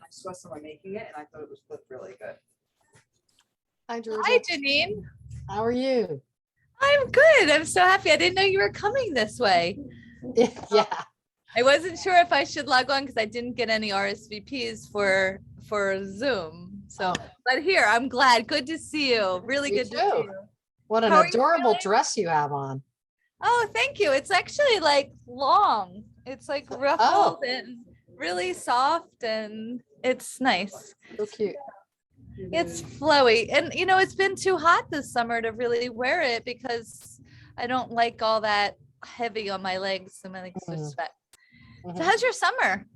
I saw someone making it and I thought it looked really good. Hi, Georgia. Hi, Janine. How are you? I'm good. I'm so happy. I didn't know you were coming this way. Yeah. I wasn't sure if I should log on because I didn't get any RSVPs for Zoom. So, but here, I'm glad. Good to see you. Really You good to too. see you. What an How are you adorable feeling? dress you have on. Oh, thank you. It's actually like long. It's like ruffled and really soft, and it's nice. So cute. It's flowy. And you know, it's been too hot this summer to really wear it because I don't like all that heavy on my legs and my legs are sweat. So how's your summer?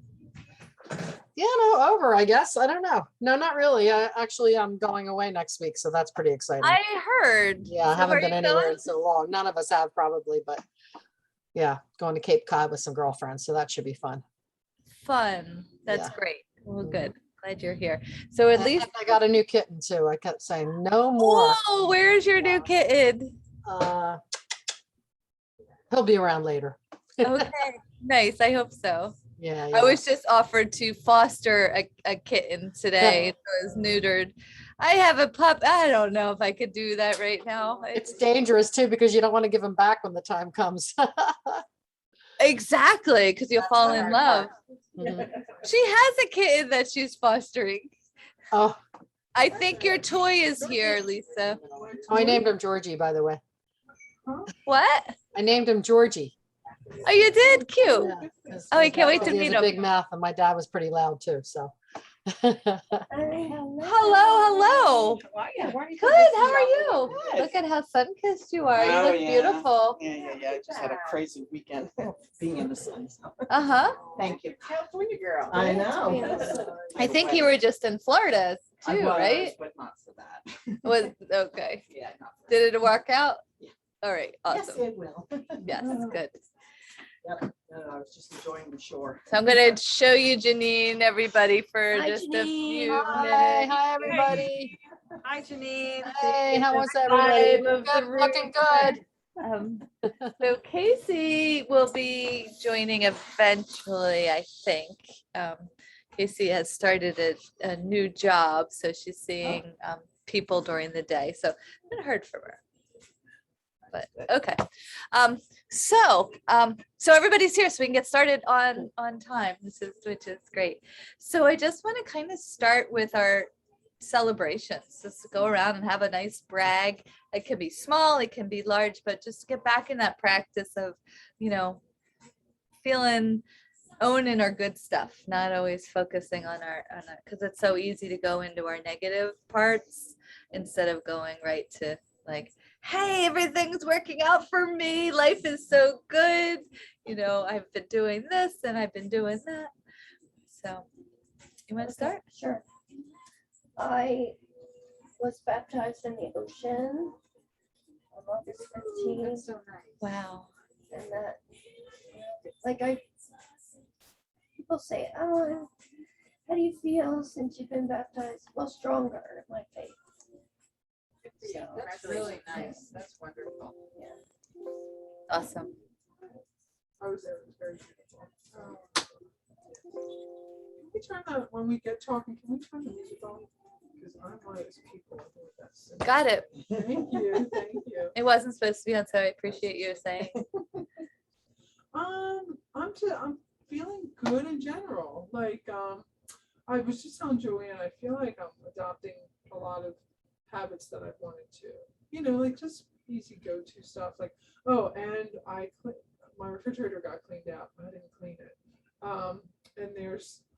Yeah, no, over, I guess. I don't know. No, not really. I'm going away next week, so that's pretty exciting. I heard. Yeah, I haven't been anywhere in so long. None of us have probably, but yeah, going to Cape Cod with some girlfriends, so that should be fun. Fun. That's Yeah. great. Well, good. Glad you're here. So at least I got a new kitten too. I kept saying no more. Oh, where's your new kitten? He'll be around later. Okay, nice. I hope so. Yeah, I was just offered to foster a kitten today. It was neutered. I have a pup. I don't know if I could do that right now. It's dangerous too because you don't want to give him back when the time comes. Exactly, because you'll fall in love. Mhm. She has a kitten that she's fostering. Oh, I think your toy is here, Lisa. I named him Georgie, by the way. What? I named him Georgie. Oh, you did? Cute. Yeah, Oh, I can't wait to he meet has a him. big mouth, and my dad was pretty loud too. So. Hello. Good. How are you? Good. Look at how sun-kissed you are. You Oh, look yeah. beautiful. Yeah. I just had a crazy weekend being in the sun. So. Uh-huh. Thank you. California girl. I know. I think you were just in Florida I too, was, right? but not for that. Was okay. Yeah, not for Did it work out? Yeah. All right. that. Awesome. Yes, it will. Yes, good. Yeah, I was just enjoying the shore. So I'm going to show you Janine, everybody, for Hi, just a Janine. few Hi, minutes. hi everybody. Hi, Janine. Hey, how was everybody? Five of the Good, looking good. So Casey will be joining eventually, I think. Casey has started a new job, so she's seeing people during the day. So I haven't heard from her. But okay. So everybody's here, so we can get started on time, which is great. So I just want to kind of start with our celebrations, just to go around and have a nice brag. It can be small, it can be large, but just get back in that practice of, you know, owning our good stuff, not always focusing on our because it's so easy to go into our negative parts instead of going right to like, hey, everything's working out for me, life is so good, you know, I've been doing this and I've been doing that. So you want to start? Sure. I was baptized in the ocean on August 15th. That's so nice. Wow. And that, like, people say, oh, how do you feel since you've been baptized? Well, stronger in my faith. Yeah, that's really nice. That's wonderful. Yeah. Awesome. I was there. It was very beautiful. Can we turn the, when we get talking, can we turn the music on? Because I'm one of those people who that's. Got it. Thank you. Thank you. It wasn't supposed to be on, so I appreciate you saying. I'm feeling good in general. Like, I was just telling Joanne, I feel like I'm adopting a lot of habits that I've wanted to, you know, like just easy go-to stuff. Like, oh, and my refrigerator got cleaned out. I didn't clean it. And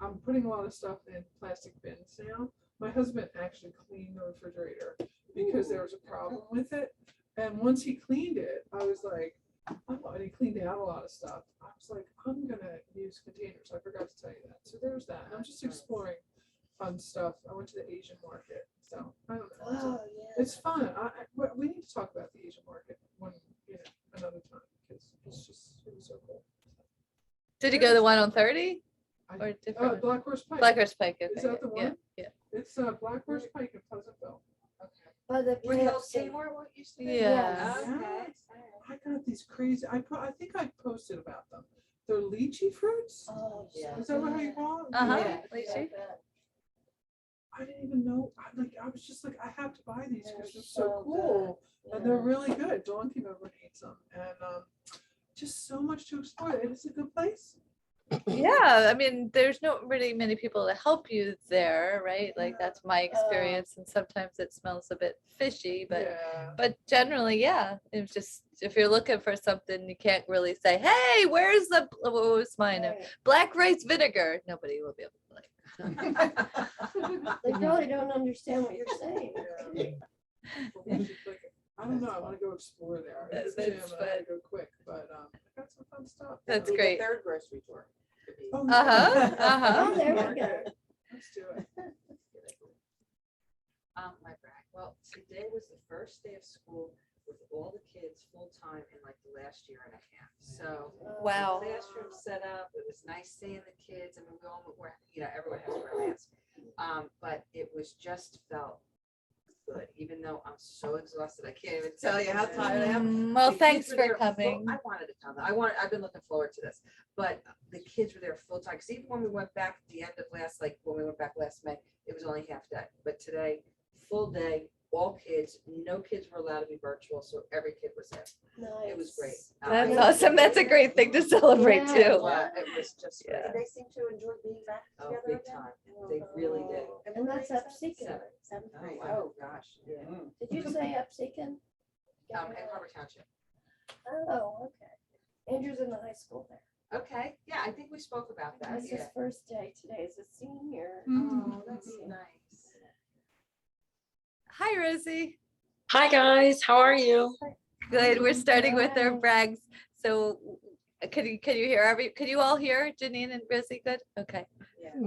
I'm putting a lot of stuff in plastic bins now. My husband actually cleaned the refrigerator because there was a problem with it. And once he cleaned it, I was like, oh, and he cleaned out a lot of stuff. I was like, I'm gonna use containers. I forgot to tell you that. So there's that. And I'm just exploring fun stuff. I went to the Asian market, so I don't know. Oh, yeah. It's fun. We need to talk about the Asian market another time because it was so cool. Did you go to the one on 30? Or different one? Black Horse Pike. Black Horse Pike. Okay. Is that the one? Yeah. It's Black Horse Pike in Pleasantville. By the Where the old KFC. Seymour one used to be? Yeah. Okay. I got these crazy. I think I posted about them. They're lychee fruits. Oh, yeah. Is that how you call it? Uh-huh. Yeah. Lychee. I didn't even know, I was just like, I have to buy these because they're so so cool. And they're Yeah. really good. Dawn came over and ate some. And just so much to explore. It is a good place. Yeah, I mean, there's not really many people to help you there, right? Like that's my experience, and sometimes it smells a bit fishy, Yeah. but generally, yeah. It's just if you're looking for something, you can't really say, "Hey, where's the what was mine? Right. Black rice vinegar." Nobody will be able to like. They probably don't understand what you're saying. Yeah. But we should, like, I don't know. I want to go explore there. It's That's gym, and I fun. gotta go quick, but I got some fun stuff. That's Be the great. Third grocery tour. Could be. Oh, Uh-huh, yeah. uh-huh. Oh, there we go. Let's do it. My brag. Well, today was the first day of school with all the kids full-time in like the last year and a half. So Wow. classroom set up, it was nice seeing the kids. I mean, we all were, everyone has to wear masks. But it was just felt good, even though I'm so exhausted. I can't even tell you how tired I am. Well, The thanks kids were for there full- coming. I wanted to come. I've been looking forward to this, but the kids were there full time. Cause even when we went back at the end of when we went back last May, it was only half day, but today, full day, all kids, no kids were allowed to be virtual. So every kid was there. It was great. That's I- awesome. That's a great thing to celebrate Yeah. too. It was just great. Yeah. They seem to enjoy being back Oh, together big again. time. They really did. And that's Upseekin. Seventh Oh, grade. wow. Gosh. Yeah. Did you say Upseekin? In Harbor Township. Oh, okay. Andrew's in the high school there. Okay. Yeah, I think we spoke about that. That's his Yeah. first day today as a senior. Oh, that's nice. Hi, Rosie. Hi guys, how are you? Good. We're starting with our Hi. brags. So can you hear can you all hear Janine and Rosie? Good. Okay.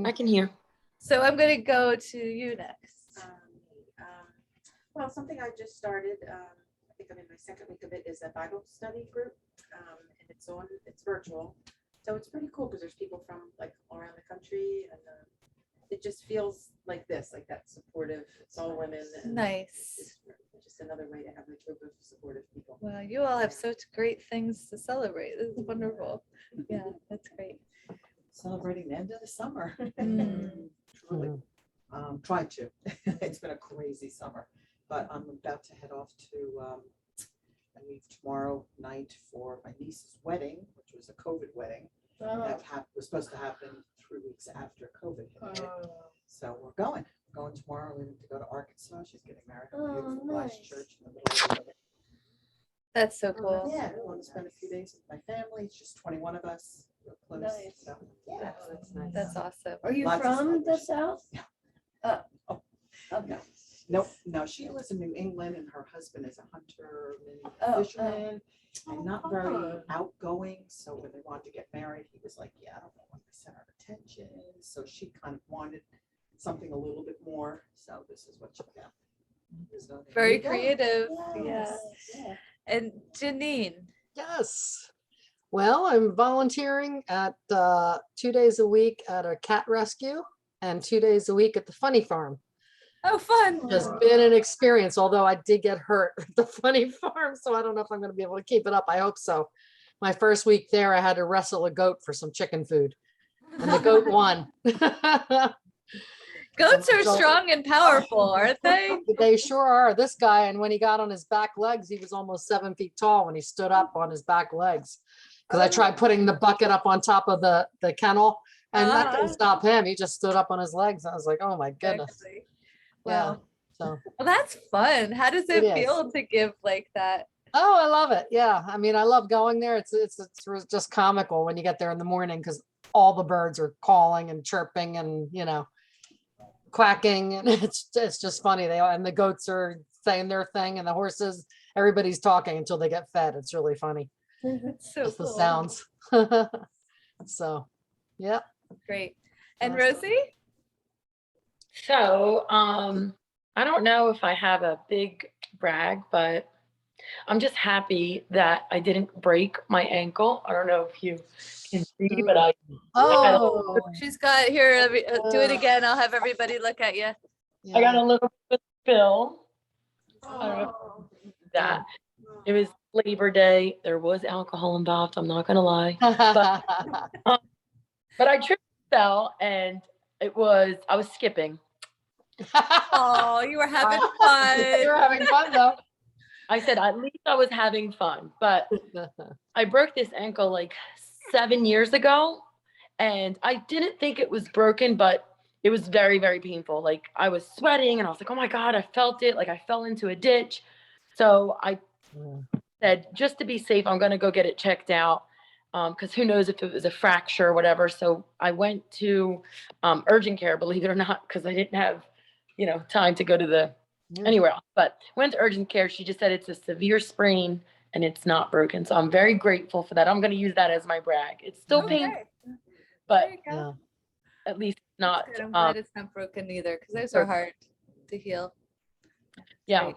I can hear. So I'm going to go to you next. Well, something I just started, I think I'm in my second week of it, is a Bible study group. And it's virtual. So it's pretty cool because there's people from like all around the country, and it just feels like like that supportive, it's all women. And Nice. it's just another way to have a group of supportive people. Well, you all have such great things to celebrate. This is wonderful. Yeah, that's great. Celebrating the end of the summer. Mm. Truly. Tried to. It's been a crazy summer, but I'm about to head off to, I leave tomorrow night for my niece's wedding, which was a COVID wedding. Oh, That was supposed to happen 3 weeks after COVID hit. Uh, So we're going tomorrow. We're going to go to Arkansas. She's getting married at a Oh, beautiful glass nice. church in the middle of it. That's so cool. Yeah, I want to spend a few days with my family. It's just 21 of us. We're close. Nice. So, yeah. Oh, that's nice. That's awesome. Are you Lots of from the celebration. South? Oh. Okay. Nope, no, she lives in New England and her husband is a hunter Oh, and fisherman and not very fun. outgoing. So when they wanted to get married, he was like, yeah, I don't know what the center of attention. So she kind of wanted something a little bit more. So this is what she got. So there Very you go. creative. Yeah. Yes. Yeah. And Janine. Yes. Well, I'm volunteering at 2 days a week at a cat rescue and 2 days a week at the funny farm. Oh, fun. It's been an experience, although I did get hurt at the funny farm. So I don't know if I'm going to be able to keep it up. I hope so. My first week there, I had to wrestle a goat for some chicken food and the goat won. Goats are So- strong and powerful, aren't they? They sure are. This guy, and when he got on his back legs, he was almost 7 feet tall when he stood up on his back legs. Because I tried putting the bucket up on top of the kennel, and that didn't stop him. He just stood up on his legs. I was like, oh my goodness. Exactly. Yeah. Wow. So, Well, that's fun. How does it It is. feel to give like that? oh, I love it. Yeah. I mean, I love going there. It's just comical when you get there in the morning because all the birds are calling and chirping and, quacking. And it's just funny. And the goats are saying their thing and the horses, everybody's talking until they get fed. It's really funny. It's so Just the cool. sounds. So, yeah. Great. And Awesome. Rosie? So, I don't know if I have a big brag, but I'm just happy that I didn't break my ankle. I don't know if you can see, but I Oh, She's got here. Do it again. I'll have everybody look at you. got yeah. a little bit of spill. Oh. That it was Labor Day. There was alcohol involved. I'm not gonna lie, but I tripped, fell, and I was skipping, Oh, you were having You're fun. having fun though. I said, at least I was having fun, but I broke this ankle like 7 years ago, and I didn't think it was broken, but it was very, very painful. Like I was sweating and I was like, oh my God, I felt it. Like I fell into a ditch. So I said, just to be safe, I'm going to go get it checked out. Because who knows if it was a fracture or whatever. So I went to urgent care, believe it or not, because I didn't have, time to go to the anywhere else. But went to urgent care. She just said it's a severe sprain and it's not broken. So I'm very grateful for that. I'm going to use that as my brag. It's still painful, Okay. but There you go. Yeah. at least it's not. Good. I'm glad it's not broken either, because those are hard to heal. Yeah. Great.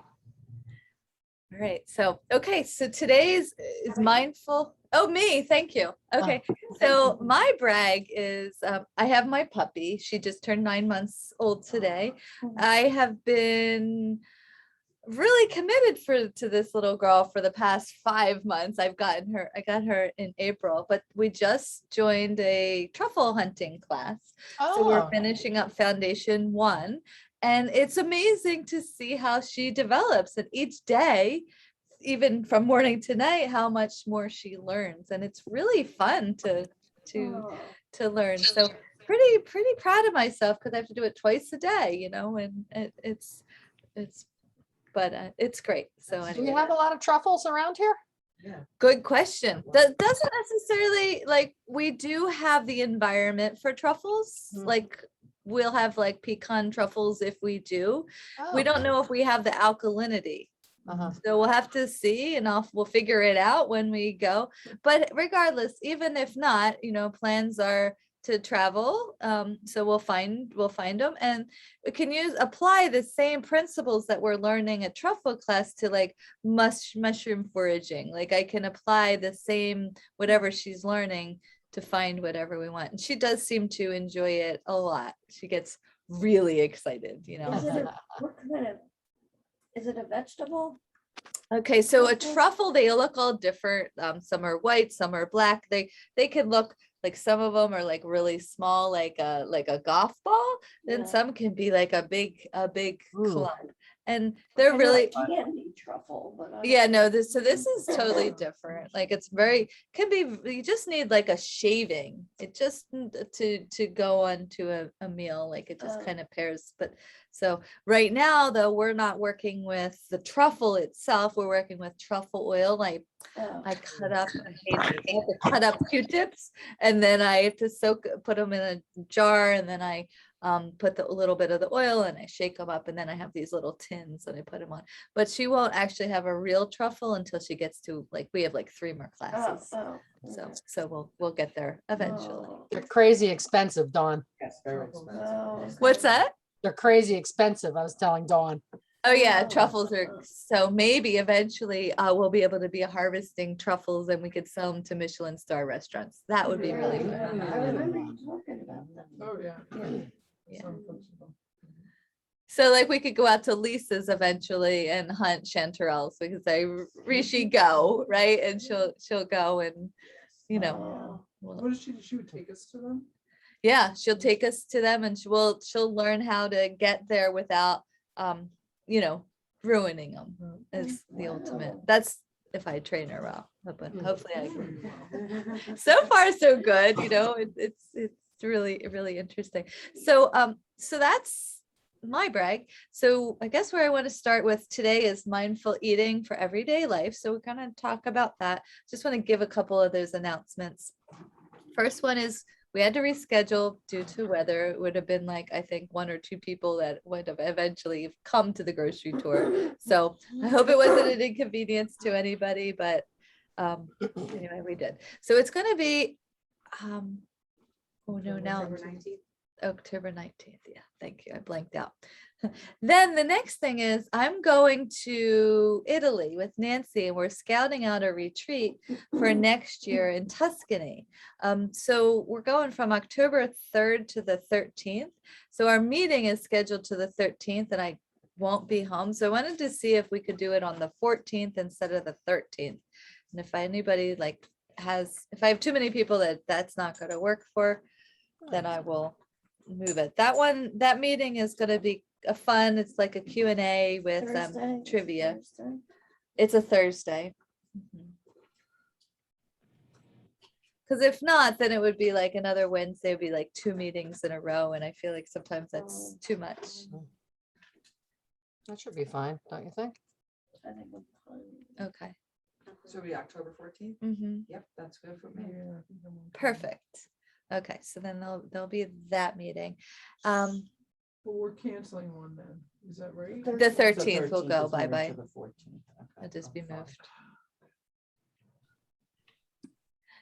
All right. So, okay. So today's is mindful. Oh, me. Thank you. Okay. So my brag is I have my puppy. She just turned 9 months old today. I have been really committed to this little girl for the past 5 months. I got her in April, but we just joined a truffle hunting class. So we're Oh, finishing up foundation 1, and it's amazing to see how she develops, and each day, even from morning to night, how much more she learns. And it's really fun to learn. So pretty proud of myself, because I have to do it twice a day, and it's great. So do anyway, you have a lot of truffles around here? good question. That doesn't necessarily, like, we do have the environment for truffles. Like we'll have like pecan truffles if we do. We Oh, don't know if we have the alkalinity. uh-huh. So we'll have to see, and we'll figure it out when we go. But regardless, even if not, plans are to travel. So we'll find them, and we can apply the same principles that we're learning at truffle class to like mushroom foraging. Like I can apply the same whatever she's learning to find whatever we want. And she does seem to enjoy it a lot. She gets really excited, Is it a vegetable? Okay, so a truffle, they look all different. Some are white, some are black. They can look like, some of them are like really small, like a golf ball. Then Yeah. some can be like a big Ooh. club, and they're I know really. candy truffle, but I Yeah, don't- no, this is totally different. Like it's can be, you just need like a shaving. It just to go on to a meal, like it just Oh. kind of pairs. But so right now though, we're not working with the truffle itself. We're working with truffle oil. Like Oh. I cut up, I have to cut up Q-tips, and then I have to put them in a jar, and then I put a little bit of the oil, and I shake them up, and then I have these little tins and I put them on. But she won't actually have a real truffle until she gets to, like, we have like 3 more Oh, classes. oh, So we'll get there eventually. oh, They're crazy expensive, Dawn. Yes, very expensive. oh. What's that? They're crazy expensive. I was telling Dawn. Oh yeah, Oh. truffles are, so maybe eventually we'll be able to be harvesting truffles, and we could sell them to Michelin star restaurants. That would be really fun. I remember you talking about that. Oh, yeah. Yeah. Some flexible. So like we could go out to Lisa's eventually and hunt chanterelles. We could say, Rishi, go, right? And she'll go, and Oh. we'll- What did she would take us to them? yeah, she'll take us to them, and she'll learn how to get there without ruining them is the ultimate. That's if I train her well, but hopefully I can. So far so good, it's really interesting. So that's my brag. So I guess where I want to start with today is mindful eating for everyday life. So we're going to talk about that. Just want to give a couple of those announcements. First one is we had to reschedule due to weather. It would have been like, I think 1 or 2 people that would have eventually come to the grocery tour. So I hope it wasn't an inconvenience to anybody, but anyway, we did. So it's going to be, oh no, now October 19th. October 19th. Yeah, thank you. I blanked out. Then the next thing is I'm going to Italy with Nancy, and we're scouting out a retreat for next year in Tuscany. So we're going from October 3rd to the 13th. So our meeting is scheduled to the 13th, and I won't be home. So I wanted to see if we could do it on the 14th instead of the 13th. And if anybody if I have too many people that's not going to work for, then I will move it. That meeting is going to be a fun, it's like a Q&A with Thursday, trivia. Thursday. It's a Thursday. Because if not, then it would be like another Wednesday, would be like 2 meetings in a row. And I feel like sometimes that's too much. That should be fine, don't you think? I think we're fine. Okay. So it'll be October 14th? Mhm. Yep, that's good for me. Perfect. Okay, so then there'll be that meeting. Well, we're canceling one then, is that right? The 13th will go is moving bye-bye. to the 14th. Okay, It'll just be I'm fine. moved.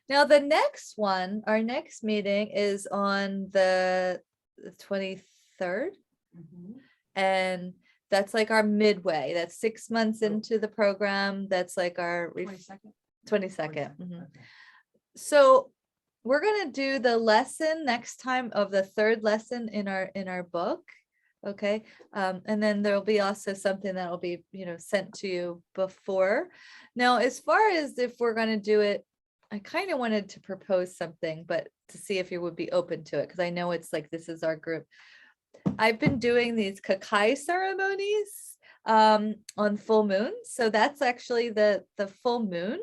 Now, the next one, our next meeting is on the 23rd. And that's like our midway. That's 6 months into the program. That's like our 22nd? 22nd. 22nd, okay. So we're gonna do the lesson next time of the 3rd lesson in our book. Okay, and then there'll be also something that will be, sent to you before. Now, as far as if we're gonna do it, I kind of wanted to propose something, but to see if you would be open to it, because I know it's like, this is our group. I've been doing these kakai ceremonies on full moon. So that's actually the full moon.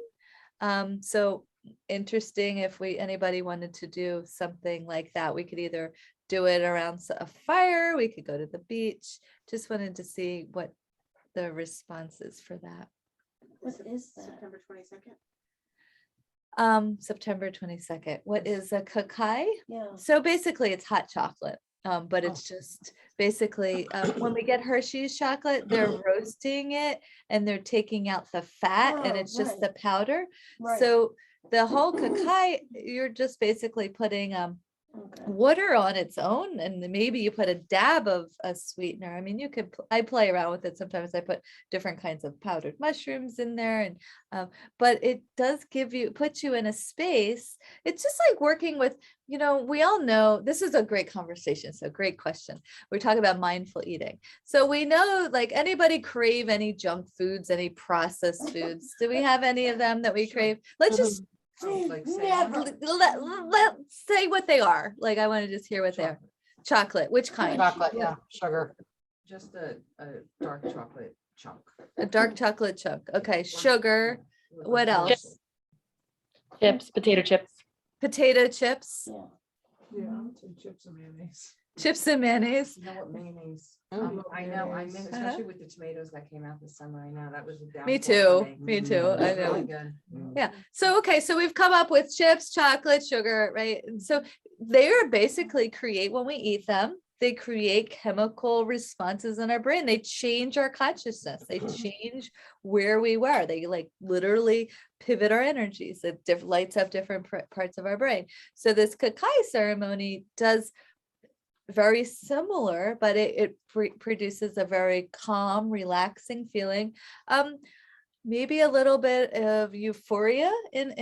So interesting if anybody wanted to do something like that. We could either do it around a fire, we could go to the beach. Just wanted to see what the response is for that. What is that? September 22nd? September 22nd. What is a kakai? Yeah. So basically it's hot chocolate. But Oh. it's just basically when we get Hershey's chocolate, they're roasting it and they're taking out the fat and Oh, it's just right. the powder. Right. So the whole kakai, you're just basically putting Okay. water on its own, and then maybe you put a dab of a sweetener. I mean, you could, I play around with it. Sometimes I put different kinds of powdered mushrooms in there, and but it does put you in a space. It's just like working with, we all know this is a great conversation. So great question. We're talking about mindful eating. So we know, like, anybody crave any junk foods, any processed foods? Do we have any of them that we crave? Let's just Like say Never. let's say what they are. Like, I want to just hear what they are. Chocolate, which kind? Chocolate, yeah, sugar. just a dark chocolate chunk. A dark chocolate chunk. Okay, sugar, what else? Chips, potato chips. Potato chips, Yeah. Yeah, I would say chips and mayonnaise. chips and mayonnaise. You know what, mayonnaise? Oh. I know, I miss, Mayonnaise. especially with the tomatoes that came out this summer. I know that was a downfall Me for too. Me Mm, too. it was I know. really good. Yeah. So, okay. So we've come up with chips, chocolate, sugar, right? And so they are basically when we eat them, they create chemical responses in our brain. They change our consciousness. They change where we were. They like literally pivot our energies. It lights up different parts of our brain. So this kakai ceremony does very similar, but it produces a very calm, relaxing feeling. Maybe a little bit of euphoria in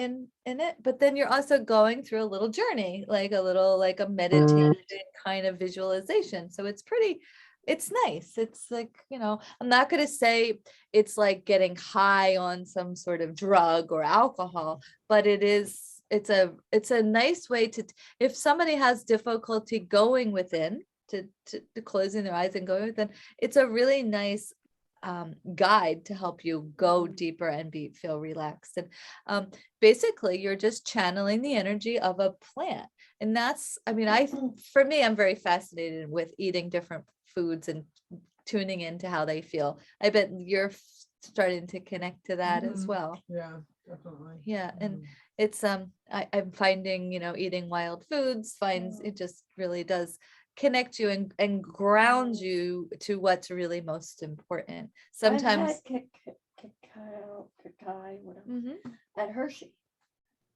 it, but then you're also going through a little journey, like a meditation kind of visualization. So it's nice. It's like, I'm not going to say it's like getting high on some sort of drug or alcohol, but it's a nice way to, if somebody has difficulty going within, to closing their eyes and going within, it's a really nice guide to help you go deeper and feel relaxed. And basically you're just channeling the energy of a plant. And that's, for me, I'm very fascinated with eating different foods and tuning into how they feel. I bet you're starting to connect to that as Mhm. well. Yeah, definitely. Yeah. And it's, I'm finding, eating wild foods it just really does connect you and ground you to what's really most important. Sometimes. I've had cacao, whatever, Mhm. at Hershey.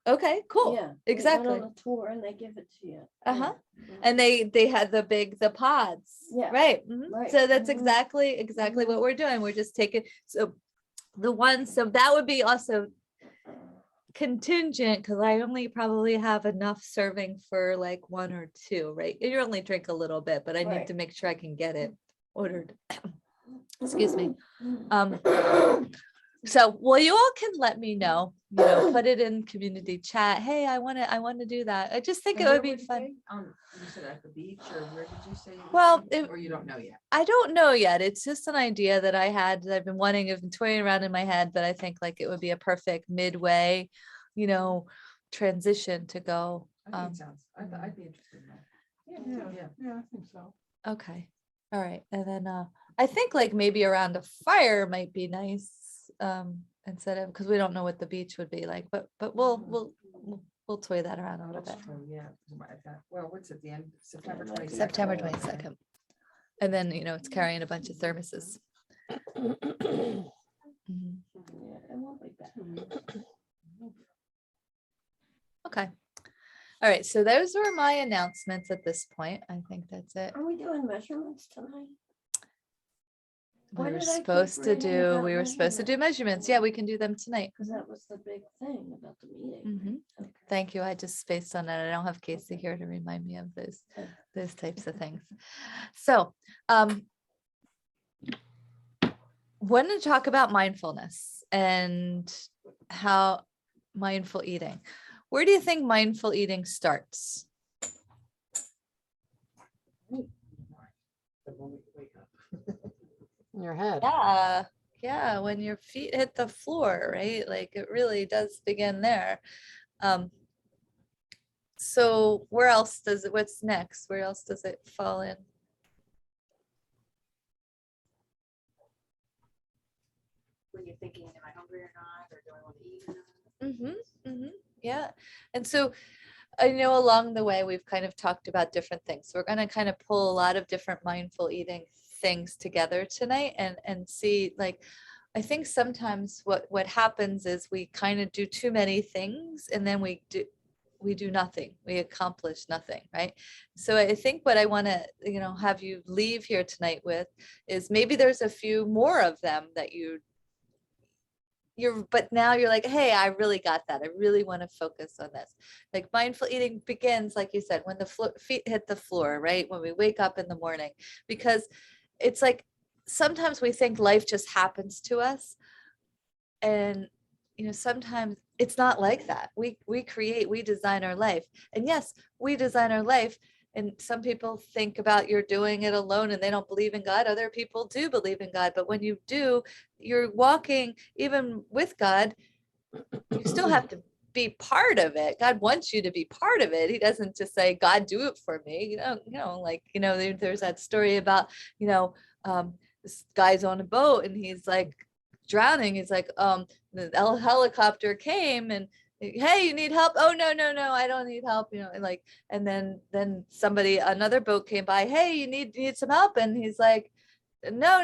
Okay, cool. Yeah. Exactly. We went on a tour and they give it to you. Uh-huh. Yeah. And they had the pods. Yeah. Right. Mhm. Right. So that's Mhm. exactly what we're doing. We're just taking, so that would be also contingent, because I only probably have enough serving for like 1 or 2, right? You only drink a little bit, but I need Right. to make sure I can get it ordered. Excuse me. So, well, you all can let me know, put it in community chat. Hey, I want to do that. I just think it would be fun. You said at the beach, or where did you say? you were Well, saying? Or you don't know yet? I don't know yet. It's just an idea that I had that I've been wanting, I've been toying around in my head, but I think like it would be a perfect midway, transition to go. I think it sounds, I'd be interested in that. Yeah, I think so. Okay. All right. And then I think like maybe around a fire might be nice. Instead of, because we don't know what the beach would be like, but we'll toy that around a little bit. That's true, yeah. Well, what's at the end? September 22nd. September 22nd. And then, it's carrying a bunch of thermoses. Mhm. Yeah, it won't be bad. Okay. All right. So those were my announcements at this point. I think that's it. Are we doing measurements tonight? We Why were did I keep supposed to reading about do measurements. Yeah, we can do them tonight. Because that was the big thing about the meeting. Mhm. Okay. Thank you. I just spaced on that. I don't have Casey here to remind me of Okay. those types of things. So, want to talk about mindfulness and how mindful eating. Where do you think mindful eating starts? The moment you wake up. In your head. Yeah, when your feet hit the floor, right? Like it really does begin there. So where else what's next? Where else does it fall in? When you're thinking, am I hungry or not, or do I want to eat or not? Yeah. And so I know along the way, we've kind of talked about different things. So we're going to kind of pull a lot of different mindful eating things together tonight and see, like, I think sometimes what happens is we kind of do too many things and then we do nothing. We accomplish nothing, right? So I think what I want to, have you leave here tonight with is maybe there's a few more of them that but now you're like, hey, I really got that. I really want to focus on this. Like mindful eating begins, like you said, when the feet hit the floor, right? When we wake up in the morning, because it's like, sometimes we think life just happens to us. And, sometimes it's not like that. We design our life. And yes, we design our life. And some people think about you're doing it alone and they don't believe in God. Other people do believe in God. But when you do, you're walking even with God, you still have to be part of it. God wants you to be part of it. He doesn't just say, God, do it for me. There's that story about, this guy's on a boat and he's like drowning. He's like, the helicopter came and, hey, you need help? Oh, no, I don't need help. And then another boat came by. Hey, you need some help? And he's like, no.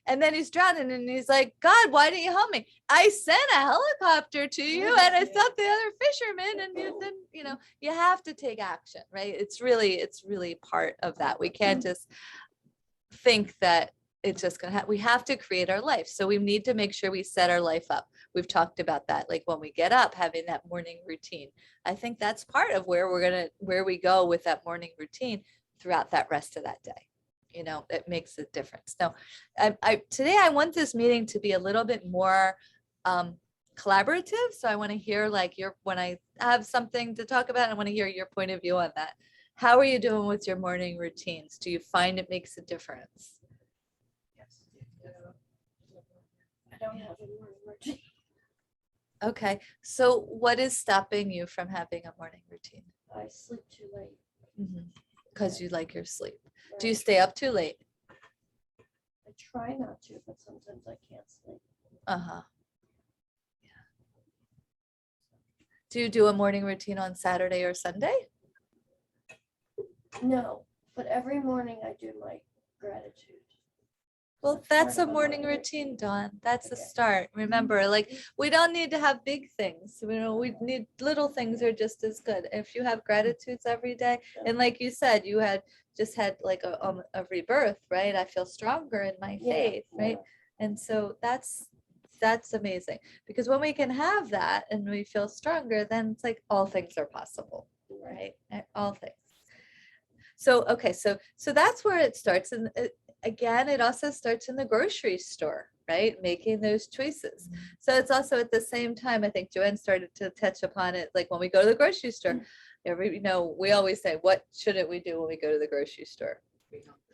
And then he's drowning and he's like, God, why didn't you help me? I sent a helicopter to you and I sent the other fishermen and you have to take action, right? It's really part of that. We can't just think that it's just going to happen. We have to create our life. So we need to make sure we set our life up. We've talked about that. Like when we get up, having that morning routine. I think that's part of where we go with that morning routine throughout that rest of that day. It makes a difference. Now, today I want this meeting to be a little bit more collaborative. So I want to hear when I have something to talk about, I want to hear your point of view on that. How are you doing with your morning routines? Do you find it makes a difference? Yes. I don't have a morning routine. Okay. So what is stopping you from having a morning routine? I sleep too late. Because you like your sleep. Right? Do you stay up too late? I try not to, but sometimes I can't sleep. Uh-huh. Yeah. Do you do a morning routine on Saturday or Sunday? No, but every morning I do my gratitude. Well, that's a morning routine, Dawn. That's a start. Remember, we don't need to have big things. We need little things are just as good. If you have gratitudes every day, and like you said, you just had like a rebirth, right? I feel stronger in my faith, right? And so that's amazing, because when we can have that and we feel stronger, then it's like all things are possible, right? All things. So, okay, so that's where it starts. And again, it also starts in the grocery store, right? Making those choices. So it's also at the same time, I think Joanne started to touch upon it, like when we go to the grocery store, we always say, what shouldn't we do when we go to the grocery store?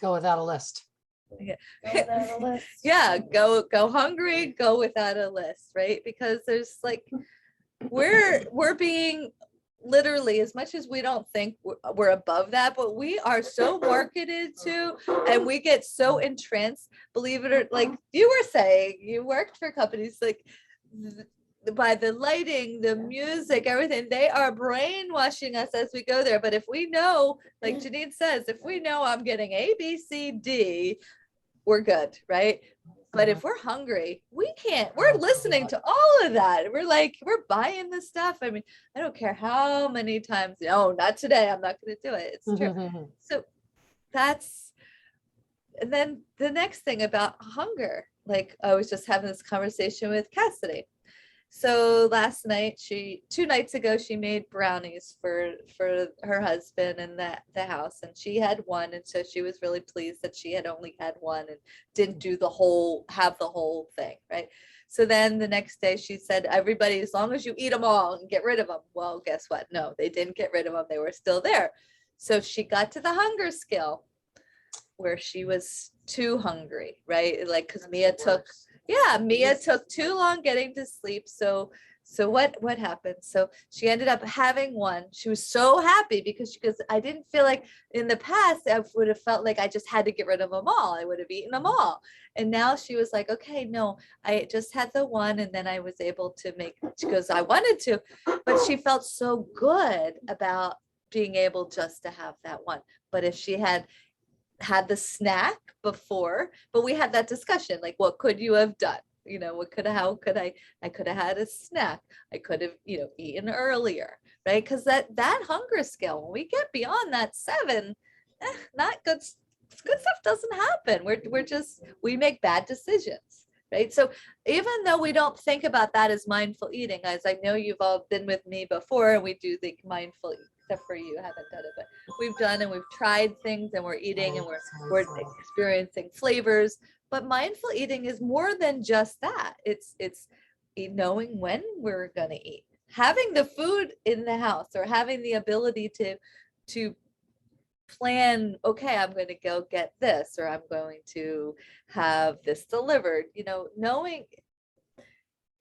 Go without a list. Go without a list. Yeah, go hungry, go without a list, right? Because there's like, we're being literally, as much as we don't think we're above that, but we are so marketed to, and we get so entranced, believe it or like you were saying, you worked for companies like by the lighting, the music, everything, they are brainwashing us as we go there. But if we know, like Janine says, if we know I'm getting A, B, C, D, we're good, right? But if we're hungry, we're listening to all of that. We're buying the stuff. I mean, I don't care how many times, no, not today. I'm not going to do it. It's true. So and then the next thing about hunger, like I was just having this conversation with Cassidy. So last night, 2 nights ago, she made brownies for her husband and the house, and she had one, and so she was really pleased that she had only had one and didn't have the whole thing, right? So then the next day she said, everybody, as long as you eat them all and get rid of them. Well, guess what? No, they didn't get rid of them. They were still there. So she got to the hunger scale where she was too hungry, right? Like, because Mia took too long getting to sleep. So what happened? So she ended up having one. She was so happy because I didn't feel like in the past I would have felt like I just had to get rid of them all. I would have eaten them all. And now she was like, okay, no, I just had the one. And then I was able to she goes, I wanted to, but she felt so good about being able just to have that one. But if she had the snack before, but we had that discussion, like, what could you have done? How could I could have had a snack. I could have, eaten earlier, right? Because that hunger scale, when we get beyond that 7, not good stuff doesn't happen. We make bad decisions, right? So even though we don't think about that as mindful eating, as I know you've all been with me before, and we do the mindful, except for you haven't done it, but we've done and we've tried things and we're eating and we're experiencing flavors. But mindful eating is more than just that. It's knowing when we're gonna eat, having the food in the house, or having the ability to plan, okay, I'm going to go get this, or I'm going to have this delivered, knowing,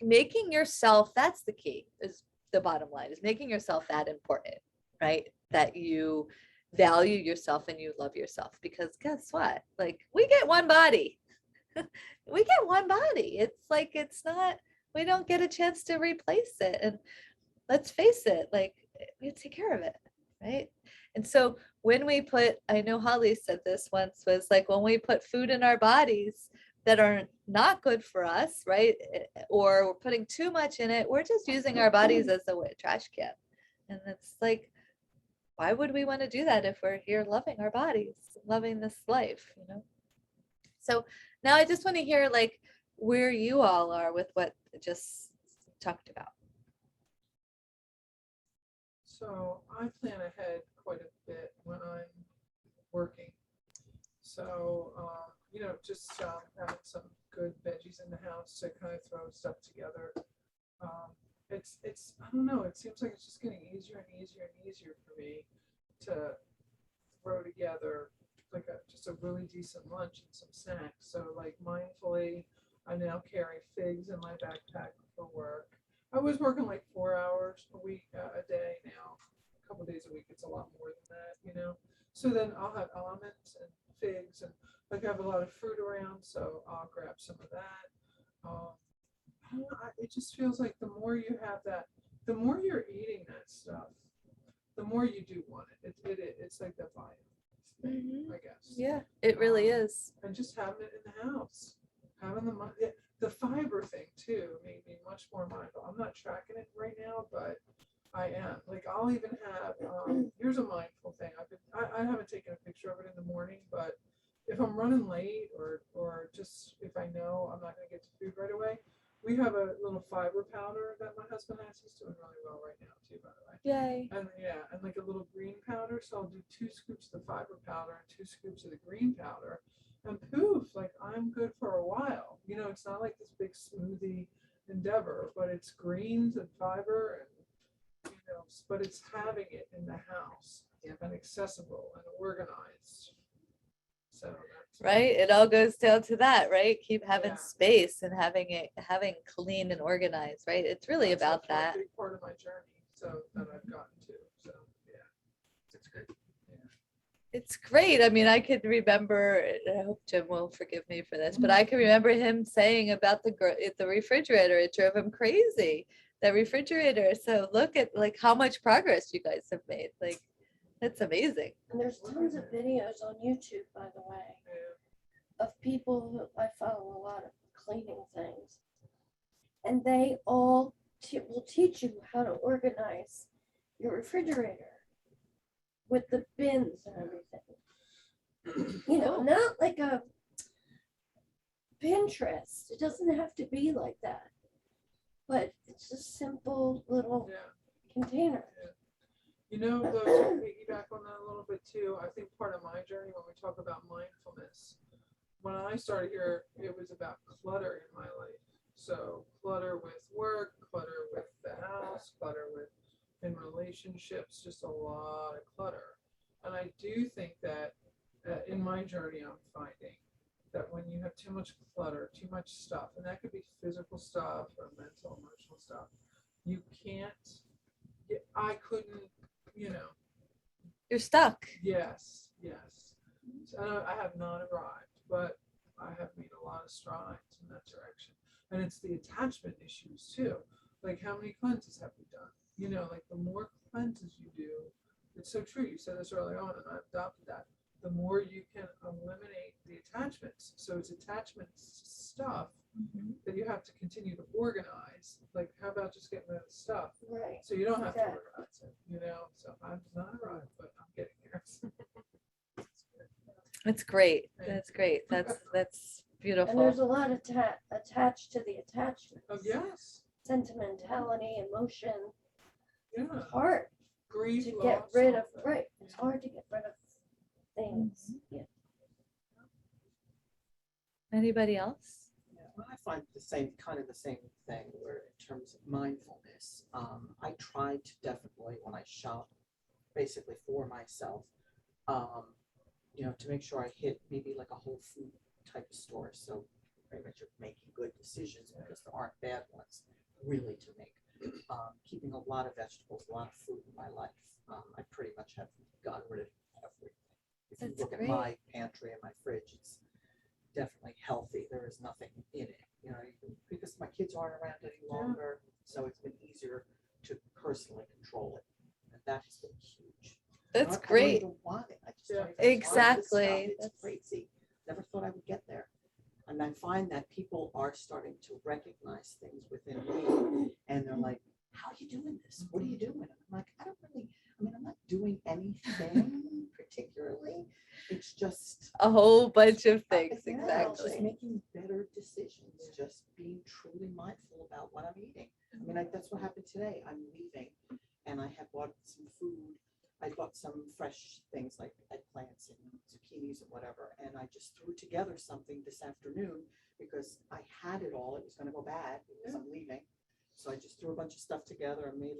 making yourself, that's the key, is the bottom line, is making yourself that important, right? That you value yourself and you love yourself, because guess what? Like, we get one body. We get one body. It's like, we don't get a chance to replace it. And let's face it, like, we take care of it, right? And so when we I know Holly said this once, was like, when we put food in our bodies that are not good for us, right? Or we're putting too much in it, we're just using our bodies as a trash can. And it's like, why would we want to do that if we're here loving our bodies, loving this life, So now I just want to hear, like, where you all are with what I just talked about. So I plan ahead quite a bit when I'm working. So, just having some good veggies in the house to kind of throw stuff together. It's I don't know, it seems like it's just getting easier and easier and easier for me to throw together like just a really decent lunch and some snacks. So, like, mindfully, I now carry figs in my backpack for work. I was working like 4 hours a week, a day. Now, a couple days a week, it's a lot more than that, So then I'll have almonds and figs, and like I have a lot of fruit around, so I'll grab some of that. I don't know, it just feels like the more you have that, the more you're eating that stuff, the more you do want it. It's like the volume, I guess. Yeah, it really is. And just having it in the house, having the fiber thing too made me much more mindful. I'm not tracking it right now, but I am. Like, I'll even have, here's a mindful thing. I haven't taken a picture of it in the morning, but if I'm running late or just if I know I'm not going to get to food right away, we have a little fiber powder that my husband has. He's doing really well right now too, by the way. Yay. And like a little green powder. So I'll do 2 scoops of the fiber powder and 2 scoops of the green powder. and poof, like I'm good for a while. You know, it's not like this big smoothie endeavor, but it's greens and fiber and, you know, but it's having it in the house and accessible and organized. So that's Right? It all goes down to that, right? Keep having Yeah. space and having clean and organized, right? It's really that's about a that. big part of my journey. So that I've gotten to. So yeah, it's good. It's great. I mean, I could remember, I hope Jim will forgive me for this, but I can remember him saying about the refrigerator. It drove him crazy, the refrigerator. So look at like how much progress you guys have made. Like, that's amazing. And there's tons of videos on YouTube, by the way, Yeah. of people who I follow a lot of cleaning things. And they all will teach you how to organize your refrigerator with the bins and everything. You know, not like a Pinterest. It doesn't have to be like that. But it's a simple little Yeah. container. You know, though, to piggyback on that a little bit too, I think part of my journey when we talk about mindfulness, when I started here, it was about clutter in my life. So clutter with work, clutter with the house, clutter with in relationships, just a lot of clutter. And I do think that in my journey, I'm finding that when you have too much clutter, too much stuff, and that could be physical stuff or mental, emotional stuff, you can't, I couldn't, you know, You're stuck. yes. So I have not arrived, but I have made a lot of strides in that direction. And it's the attachment issues too. Like how many cleanses have we done? You know, like the more cleanses you do, it's so true. You said this early on and I adopted that. The more you can eliminate the attachments. So it's attachments stuff that you have to continue to organize. Like how about just getting rid of the stuff? Right. So you don't have to Exactly. organize it, you know? So I'm not arrived, but I'm getting there. That's great. That's great. That's And beautiful. there's a lot attached to the attachments. Oh, yes, Sentimentality, emotion, yeah. hard Grief, to get loss, rid all of. that. Right. It's hard to get rid of things. Yeah. Anybody else? Yeah, well, I find the same thing where in terms of mindfulness, I try to definitely when I shop, basically for myself, you know, to make sure I hit maybe like a whole food type of store. So pretty much you're making good decisions because there aren't bad ones really to make. Keeping a lot of vegetables, a lot of fruit in my life. I pretty much have gotten rid of everything. If you That's look great. at my pantry and my fridge, it's definitely healthy. There is nothing in it, you know, because my kids aren't around any longer, so it's been easier to personally control it, and that has been huge. That's I don't great. even want it. I just Yeah. don't even want this Exactly. stuff. It's That's- crazy. Never thought I would get there. And I find that people are starting to recognize things within me, and they're like, "How are you doing this? What are you doing?" And I'm like, I'm not doing anything particularly. It's just A whole bunch of things. yeah, Exactly. just making better decisions, just being truly mindful about what I'm eating. I mean, that's what happened today. I'm leaving and I had bought some food. I bought some fresh things like eggplants and zucchinis and whatever. And I just threw together something this afternoon because I had it all. It was going to go bad because I'm leaving. So I just threw a bunch of stuff together and made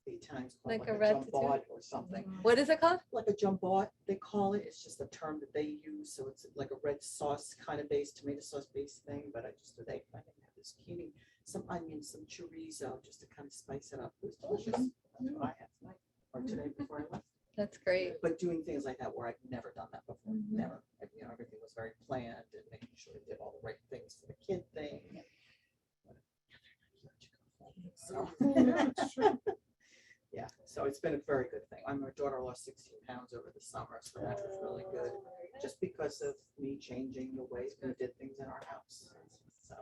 the Italians call it Like a jambot or something. What is it called? Like a jambot, they call it. It's just a term that they use. So it's like a red sauce kind of based, tomato sauce based thing. But I just did eggplant and had this zucchini, some onions, some chorizo, just to kind of spice it up. It was delicious. That's what I had tonight or today before I left. That's great. But doing things like that where I've never done that before, Mhm. never. You know, everything was very planned and making sure I did all the right things for the kid thing. And so. Yeah, it's true. Yeah, so it's been a very good thing. My daughter lost 16 pounds over the summer, so that was really good. Just because of me changing the ways we did things in our house. So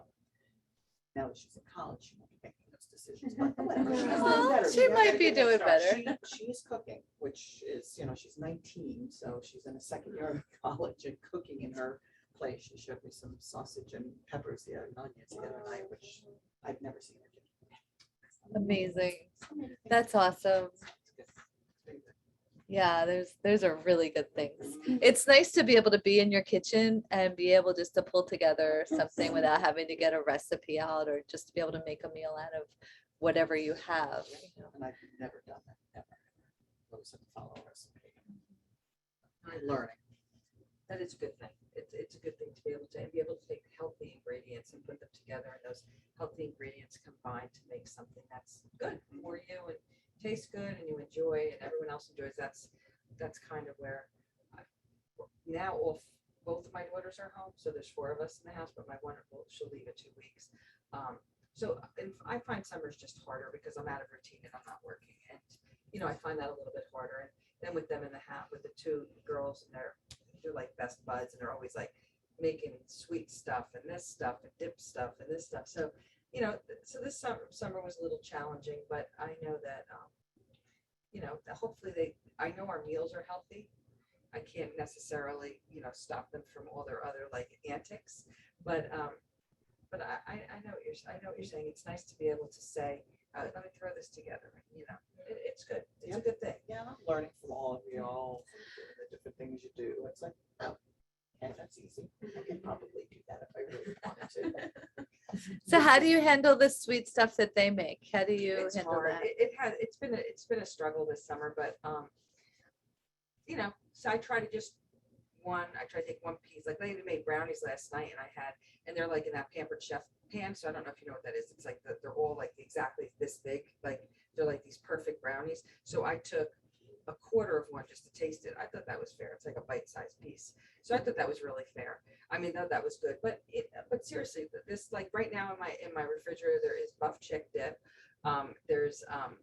now that she's in college, she won't be making those decisions. But whatever, she's doing Well, better. she You know, might gotta be give her a doing start. better. She is cooking, which is, you know, she's 19, so she's in the second year of college and cooking in her place. She showed me some sausage and peppers and onions the other night, which I've never seen her do. Amazing. That's awesome. It's good. It's very good. Yeah, those are really good things. It's nice to be able to be in your kitchen and be able just to pull together something without having to get a recipe out, or just to be able to make a meal out of whatever you have. You know. And I've never done that, ever. Those that follow a recipe. I'm learning. That is a good thing. It's a good thing to be able to take healthy ingredients and put them together, and those healthy ingredients combine to make something that's good for you and tastes good and you enjoy and everyone else enjoys. That's kind of where now both of my daughters are home, so there's 4 of us in the house, but my one she'll leave in 2 weeks. And I find summers just harder because I'm out of routine and I'm not working, and I find that a little bit harder. And then with them in the house, with the 2 girls, and they're like best buds, and they're always like making sweet stuff and this stuff and dip stuff and this stuff. So, so this summer was a little challenging, but I know that, that hopefully I know our meals are healthy. I can't necessarily, stop them from all their other like antics, but I know what you're saying. It's nice to be able to say, let me throw this together. It's good. It's a good thing. Yeah, I'm learning from all of you all, the different things you do. It's like, oh, and that's easy. I could probably do that if I really wanted to. So how do you handle the sweet stuff that they make? How do you It's handle hard. that? It's been a struggle this summer, but so I try to take one piece. Like they made brownies last night, and they're like in that Pampered Chef pan. So I don't know if you know what that is. It's like they're all like exactly this big. Like they're like these perfect brownies. So I took a quarter of one just to taste it. I thought that was fair. It's like a bite-sized piece. So I thought that was really fair. I mean, that was good. But seriously, this like right now in my refrigerator there is buff chick dip. There's some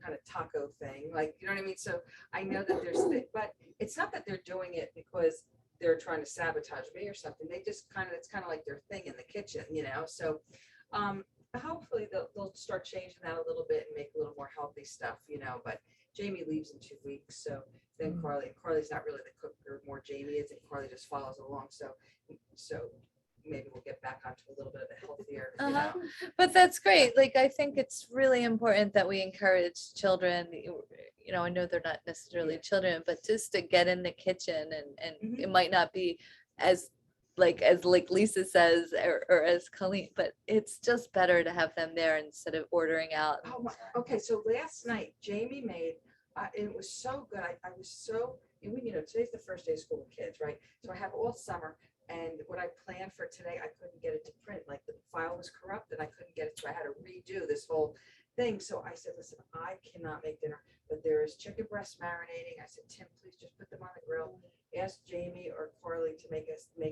kind of taco thing, like you know what I mean. So I know that but it's not that they're doing it because they're trying to sabotage me or something. They just it's kind of like their thing in the kitchen, So hopefully they'll start changing that a little bit and make a little more healthy stuff, But Jamie leaves in 2 weeks, so then Carly's not really the cook, or more Jamie is, and Carly just follows along. So maybe we'll get back onto a little bit of the healthier, But that's great. Like, I think it's really important that we encourage children, I know they're not necessarily children, but just to get in the kitchen, and it might not be as Lisa says, or as Colleen, but it's just better to have them there instead of ordering out. Okay, so last night Jamie made, it was so good. I was so, today's the first day of school with kids, right? So I have all summer, and what I planned for today, I couldn't get it to print. Like the file was corrupt and I couldn't get it, so I had to redo this whole thing. So I said, listen, I cannot make dinner, but there is chicken breast marinating. I said, Tim, please just put them on the grill. Ask Jamie or Carly to make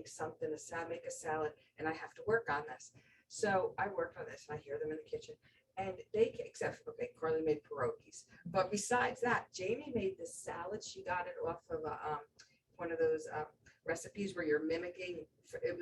something, make a salad, and I have to work on this. So I worked on this, and I hear them in the kitchen, and Carly made pierogies, but besides that, Jamie made this salad. She got it off of one of those recipes where you're mimicking. It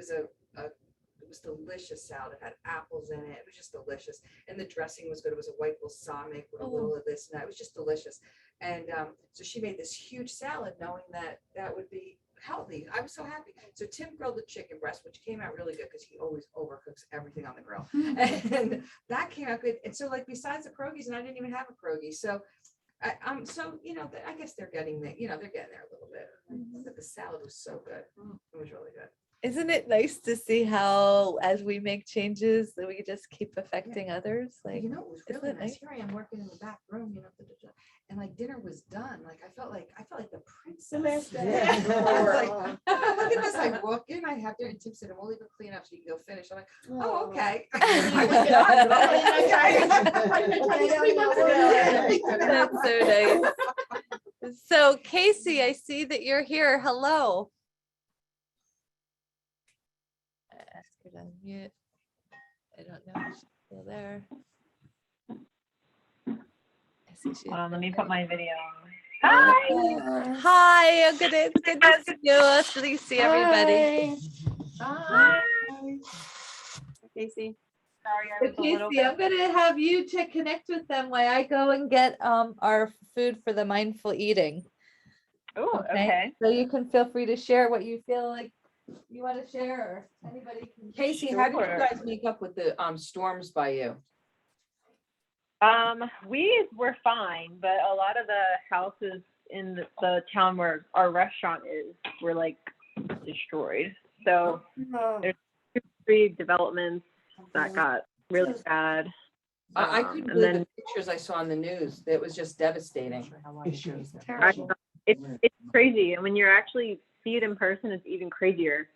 was delicious salad. It had apples in it. It was just delicious, and the dressing was good. It was a white balsamic with a little of this and that. It was just delicious. And so she made this huge salad, knowing that would be healthy. I was so happy. So Tim grilled the chicken breast, which came out really good because he always overcooks everything on the grill, and that came out good. And so, like, besides the pierogies, and I didn't even have a pierogi, so. I guess they're getting there. They're getting there a little bit. But the salad was so good. It was really good. Isn't it nice to see how, as we make changes, that we just keep affecting others? Like, it was isn't really it nice. nice? Here I am working in the back room, and like dinner was done. Like I felt like the princess. The master. Yeah. I was like, look at this. I walk in, I have dinner, and Tim said, "We'll even clean up so you can go finish." I'm like, "Oh, okay." I was done, but That's so nice. So Casey, I see that you're here. Hello. Ask her to unmute. I don't know if she's still there. I see she's Hold on, let me put my video on. Hi. Hi. Good. It's good to see you. Let's really see everybody. Hi. Casey. Sorry, I So was a little Casey, I'm bit. gonna have you to connect with them while I go and get our food for the mindful eating. Oh, okay. So you can feel free to share what you feel like you want to share, or anybody can. Casey, how did you Sure. guys make up with the storms by you? We were fine, but a lot of the houses in the town where our restaurant is were like destroyed. So Oh, there's 2 3 developments that got really bad. I couldn't And believe then the pictures I saw on the news. It was just devastating. terrible. it's crazy, and when you actually see it in person, it's even crazier.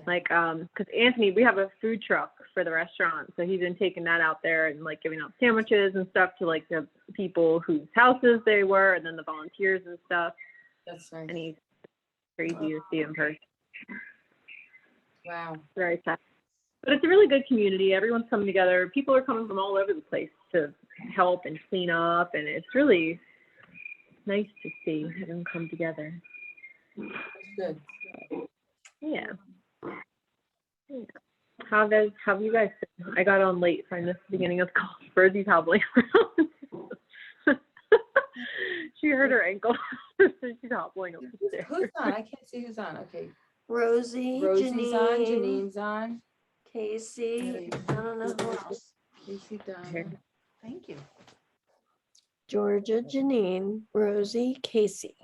Like, because Anthony, we have a food truck for the restaurant, so he's been taking that out there and like giving out sandwiches and stuff to like the people whose houses they were, and then the volunteers and stuff. That's nice. And he's crazy to see in person. Wow. Very sad. But it's a really good community. Everyone's coming together. People are coming from all over the place to help and clean up, and it's really nice to see them come together. Good. Yeah. How have you guys been? I got on late, so I missed the beginning of the call. Rosie's hobbling around. She hurt her ankle. She's hobbling up the stairs. Who's on? I can't see who's on. Okay. Rosie, Rosie's on, Janine, Janine's on. Casey, I don't know who else. Casey Dunn. Thank you. Georgia, Janine, Rosie, Casey.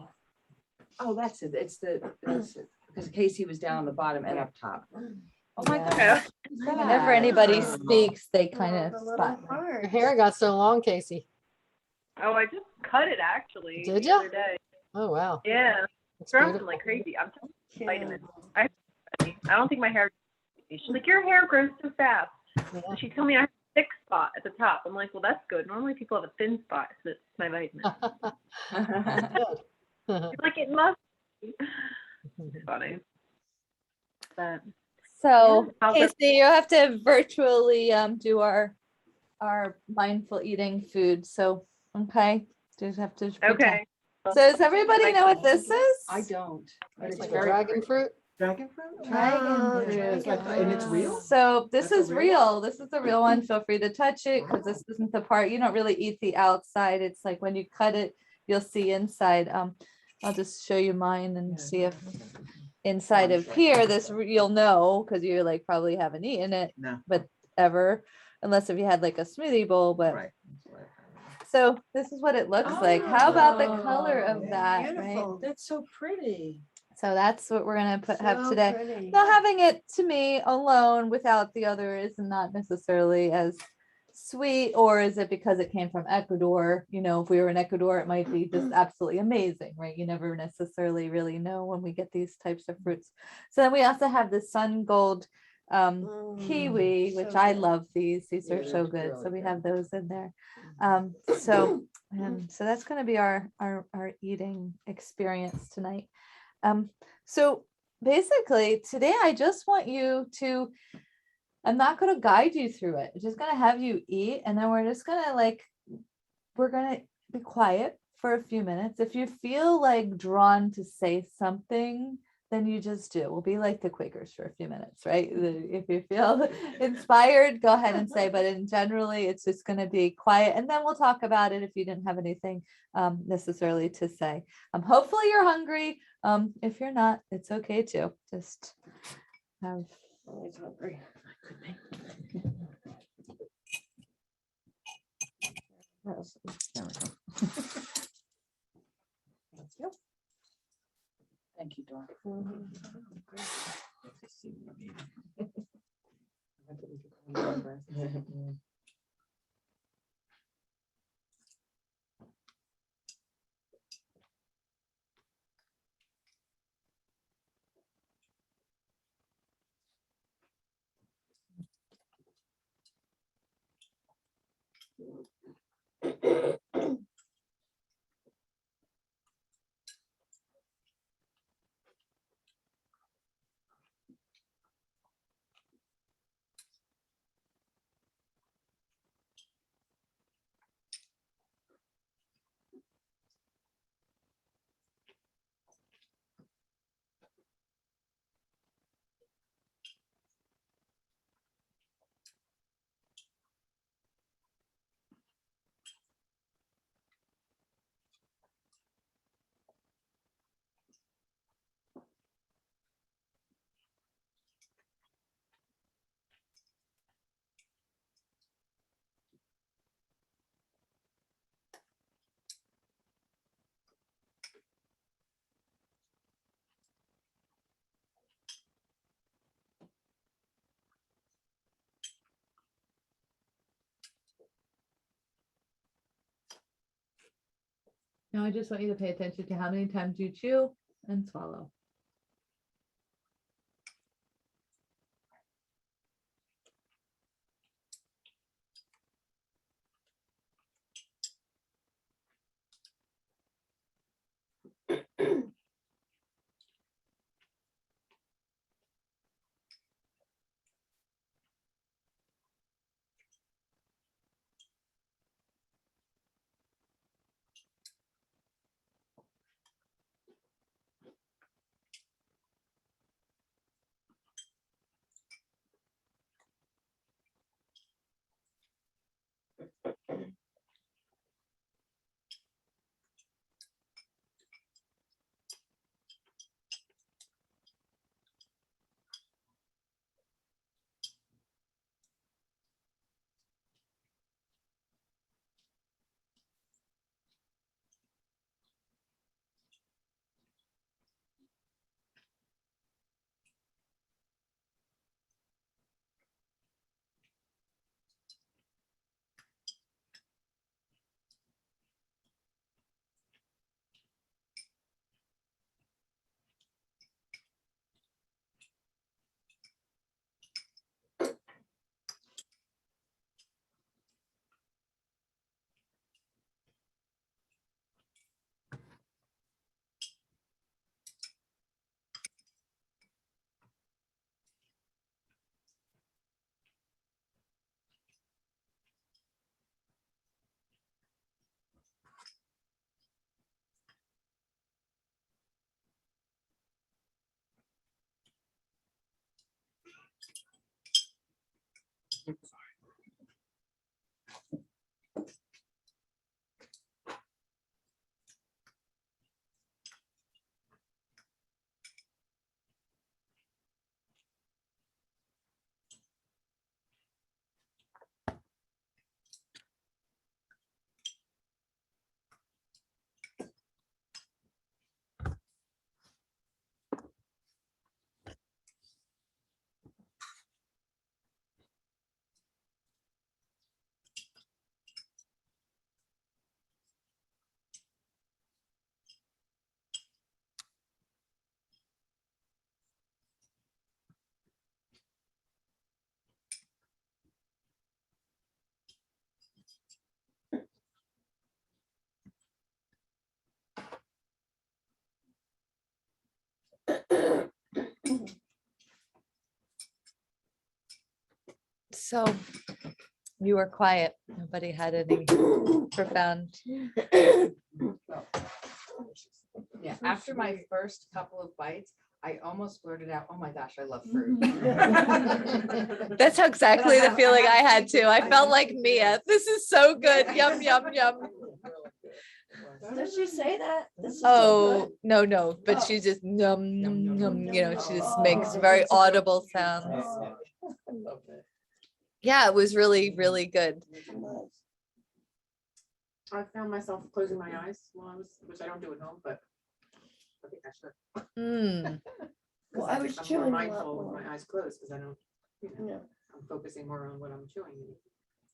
Oh, that's it. It's because Casey was down on the bottom and up top. Oh my Yeah. God. Whenever anybody speaks, they kind of The little spot. heart. Your hair got so long, Casey. Oh, I just cut it actually. Did the ya? other day. Oh, wow. Yeah, That's growing beautiful. like crazy. I'm Cute. vitamins. I don't think my hair. She's like, your hair grows so fast. Yeah. She told me I have a thick spot at the top. I'm like, well, that's good. Normally people have a thin spot. So it's my vitamin. She's like, it must be. It's funny. But So how's it- Casey, you have to virtually do our mindful eating food. So okay, just have to pretend. okay. So does everybody know what this is? I don't. But It's it's like a very dragon pretty. fruit. Dragon fruit? Oh, fruit. It's like, and it's real? So this That's a is real real. This is the real one. Feel free to touch it because this isn't the part. You don't really eat the outside. It's like when you cut it, you'll see inside. I'll just show you mine and see if inside of here, you'll know because you like probably haven't eaten it No. ever, unless if you had like a smoothie bowl. But Right. so this is what it looks like. How about the color of Oh, that, right? beautiful. That's so pretty. So that's what we're gonna have So today. pretty. Now having it to me alone without the other is not necessarily as sweet, or is it because it came from Ecuador? You know, if we were in Ecuador, it might be just absolutely amazing, right? You never necessarily really know when we get these types of fruits. So then we also have the sun gold kiwi, which so I good. love these. These Yeah, are so they're good. really So we good. have those in there. So that's going to be our eating experience tonight. So basically today I just want you to, I'm not going to guide you through it. I'm just going to have you eat, and then we're just going to we're going to be quiet for a few minutes. If you feel like drawn to say something, then you just do. We'll be like the Quakers for a few minutes, right? If you feel inspired, go ahead and say, but in generally, it's just going to be quiet. And then we'll talk about it if you didn't have anything necessarily to say. Hopefully you're hungry. If you're not, it's okay too. Just have. Always hungry. Thank you, Dawn. Now I just want you to pay attention to how many times you chew and swallow. So you were quiet. Nobody had any profound. Yeah, after my first couple of bites, I almost blurted out, "Oh my gosh, I love fruit." That's how exactly But I the have- feeling I I have had tasted- too. I I felt have like tasted Mia. it. This is so good. Yum, yum, yum. Did she say that? This is so Oh, no, no, but Oh. she just num, Yum, num, yum, num, you know, she just Oh. makes very audible sounds. Oh. I love it. Yeah, it was really, really good. good. I found myself closing my eyes while I was, which I don't do at home, but I think I should. Mm. 'Cause Well, I was I'm more chewing a lot mindful with more. my eyes closed because I don't, you know, Yeah, I'm focusing more on what I'm chewing.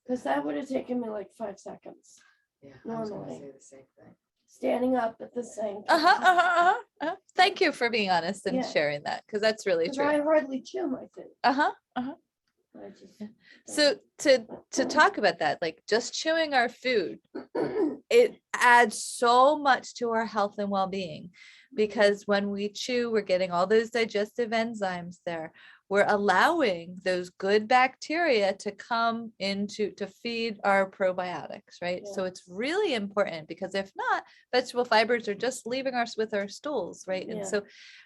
because that would have taken me like 5 seconds. Yeah, I was gonna Normally. say the same thing. Standing up at the same Uh-huh, time. uh-huh, uh-huh. Thank you for being honest and Yeah. sharing that, because that's really Because I true. hardly chew my food. Uh-huh, uh-huh. I just. So to talk about that, like just chewing our food, it adds so much to our health and well-being, because when we chew, we're getting all those digestive enzymes there. We're allowing those good bacteria to come into to feed our probiotics, right? So it's really important, because if not, vegetable fibers are just leaving us with our stools, right? And Yeah. so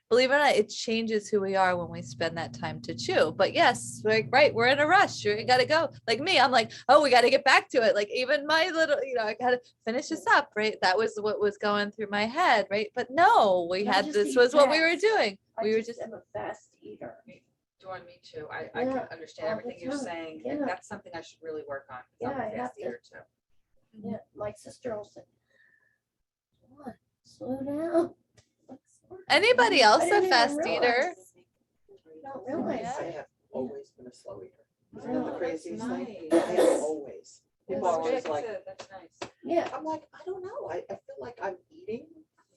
believe it or not, it changes who we are when we spend that time to chew. But yes, like, right, we're in a rush. We gotta go. Like me, I'm like, oh, we gotta get back to it. Like even my little, I gotta finish this up, right? That was what was going through my head, right? But no, we I had just this eat was what we were fast. doing. I We were just just am a fast eater. Dawn, me too. I Yeah, can understand all the everything you're time. saying, and Yeah. that's something I should really work on. 'Cause I'm Yeah, I a have fast to. eater too. Yeah, my sister will say, "What? Slow down." Like, "Sorry." anybody else I a didn't even fast eater? realize. I don't realize Yeah. I it. have always been a slow eater. Isn't Oh, that the that's craziest thing? nice. I have always. People That's are always Like I like, said, that's nice. Yeah, I'm like, I don't know, I feel like I'm eating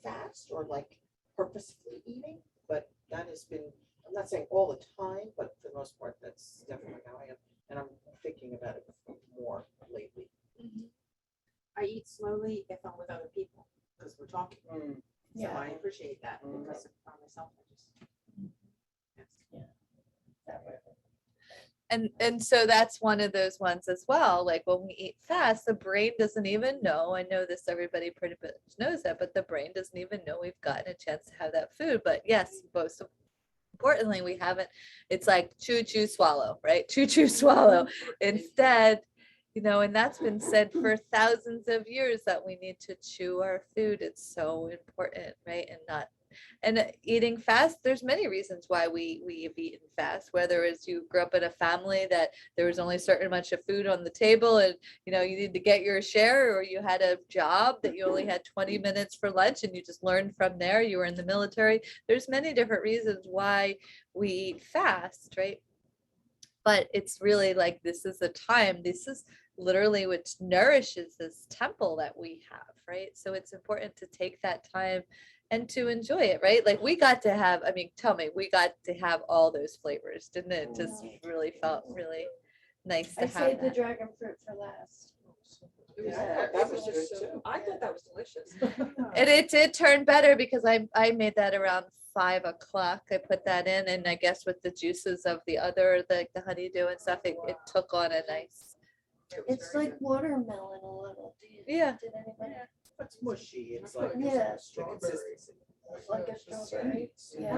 fast or like purposefully eating, but that has been, I'm not saying all the time, but for the most part, that's definitely how I am. And I'm thinking about it more lately. I eat slowly if I'm with other people, because we're talking. So Yeah. I appreciate that, Mm. because by myself, I just. Yes. that way. And so that's one of those ones as well. Like when we eat fast, the brain doesn't even know. I know this, everybody pretty much knows that, but the brain doesn't even know we've gotten a chance to have that food. But yes, most importantly, we haven't. It's like chew, chew, swallow, right? Chew, chew, swallow. Instead, and that's been said for thousands of years that we need to chew our food. It's so important, right? And eating fast, there's many reasons why we've eaten fast, whether it's you grew up in a family that there was only a certain amount of food on the table and you need to get your share, or you had a job that you only had 20 minutes for lunch and you just learned from there, you were in the military. There's many different reasons why we eat fast, right? But it's really like, this is the time, this is literally which nourishes this temple that we have, right? So it's important to take that time and to enjoy it, right? Like we got to have, tell me, we got to have all those flavors, didn't it? Just really felt really nice to I have saved the that. dragon fruit for last. It was, Yeah, it that was was just good so- too. I thought that was delicious. And it did turn better because I made that around 5 o'clock. I put that in, and I guess with the juices of the other, the honeydew and stuff, it took on a nice. It was It's very like watermelon a little. Yeah. Did anybody? It's mushy, it's I like. feel like Yeah. it's a strawberry. Like a The strawberry. seeds. Yeah.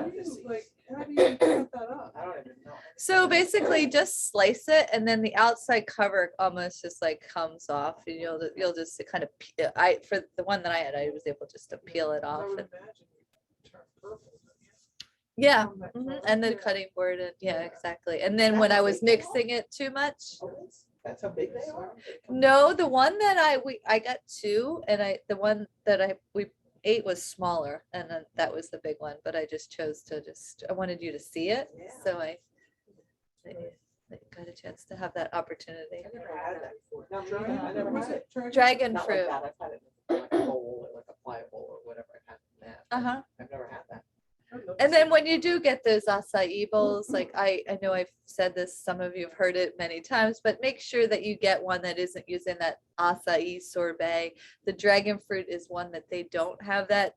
How do you cut that up? I don't even know. So basically, just slice it, and then the outside cover almost just like comes off, and you'll just kind of. For the one that I had, I was able just to peel it I off. would And, imagine you turn purple. yeah. From that Mhm, color. and then Yeah. cutting board, and yeah, exactly. And then when I was mixing it too much, That's how big they are? no, the one that I got 2, and the one that we ate was smaller, and then that was the big one. But I just chose to I wanted you to see it, Yeah. so I got a chance to have that opportunity. I never had that before. No, Dragon, I never was had it. it Dragon Not fruit. like that, I've had it in like a bowl or like a pie bowl or whatever I've had in that. but Uh-huh. I've never had that. I'd love to And see then it. when you do get those acai bowls, like I know I've said this, some of you have heard it many times, but make sure that you get one that isn't using that acai sorbet. The dragon fruit is one that they don't have that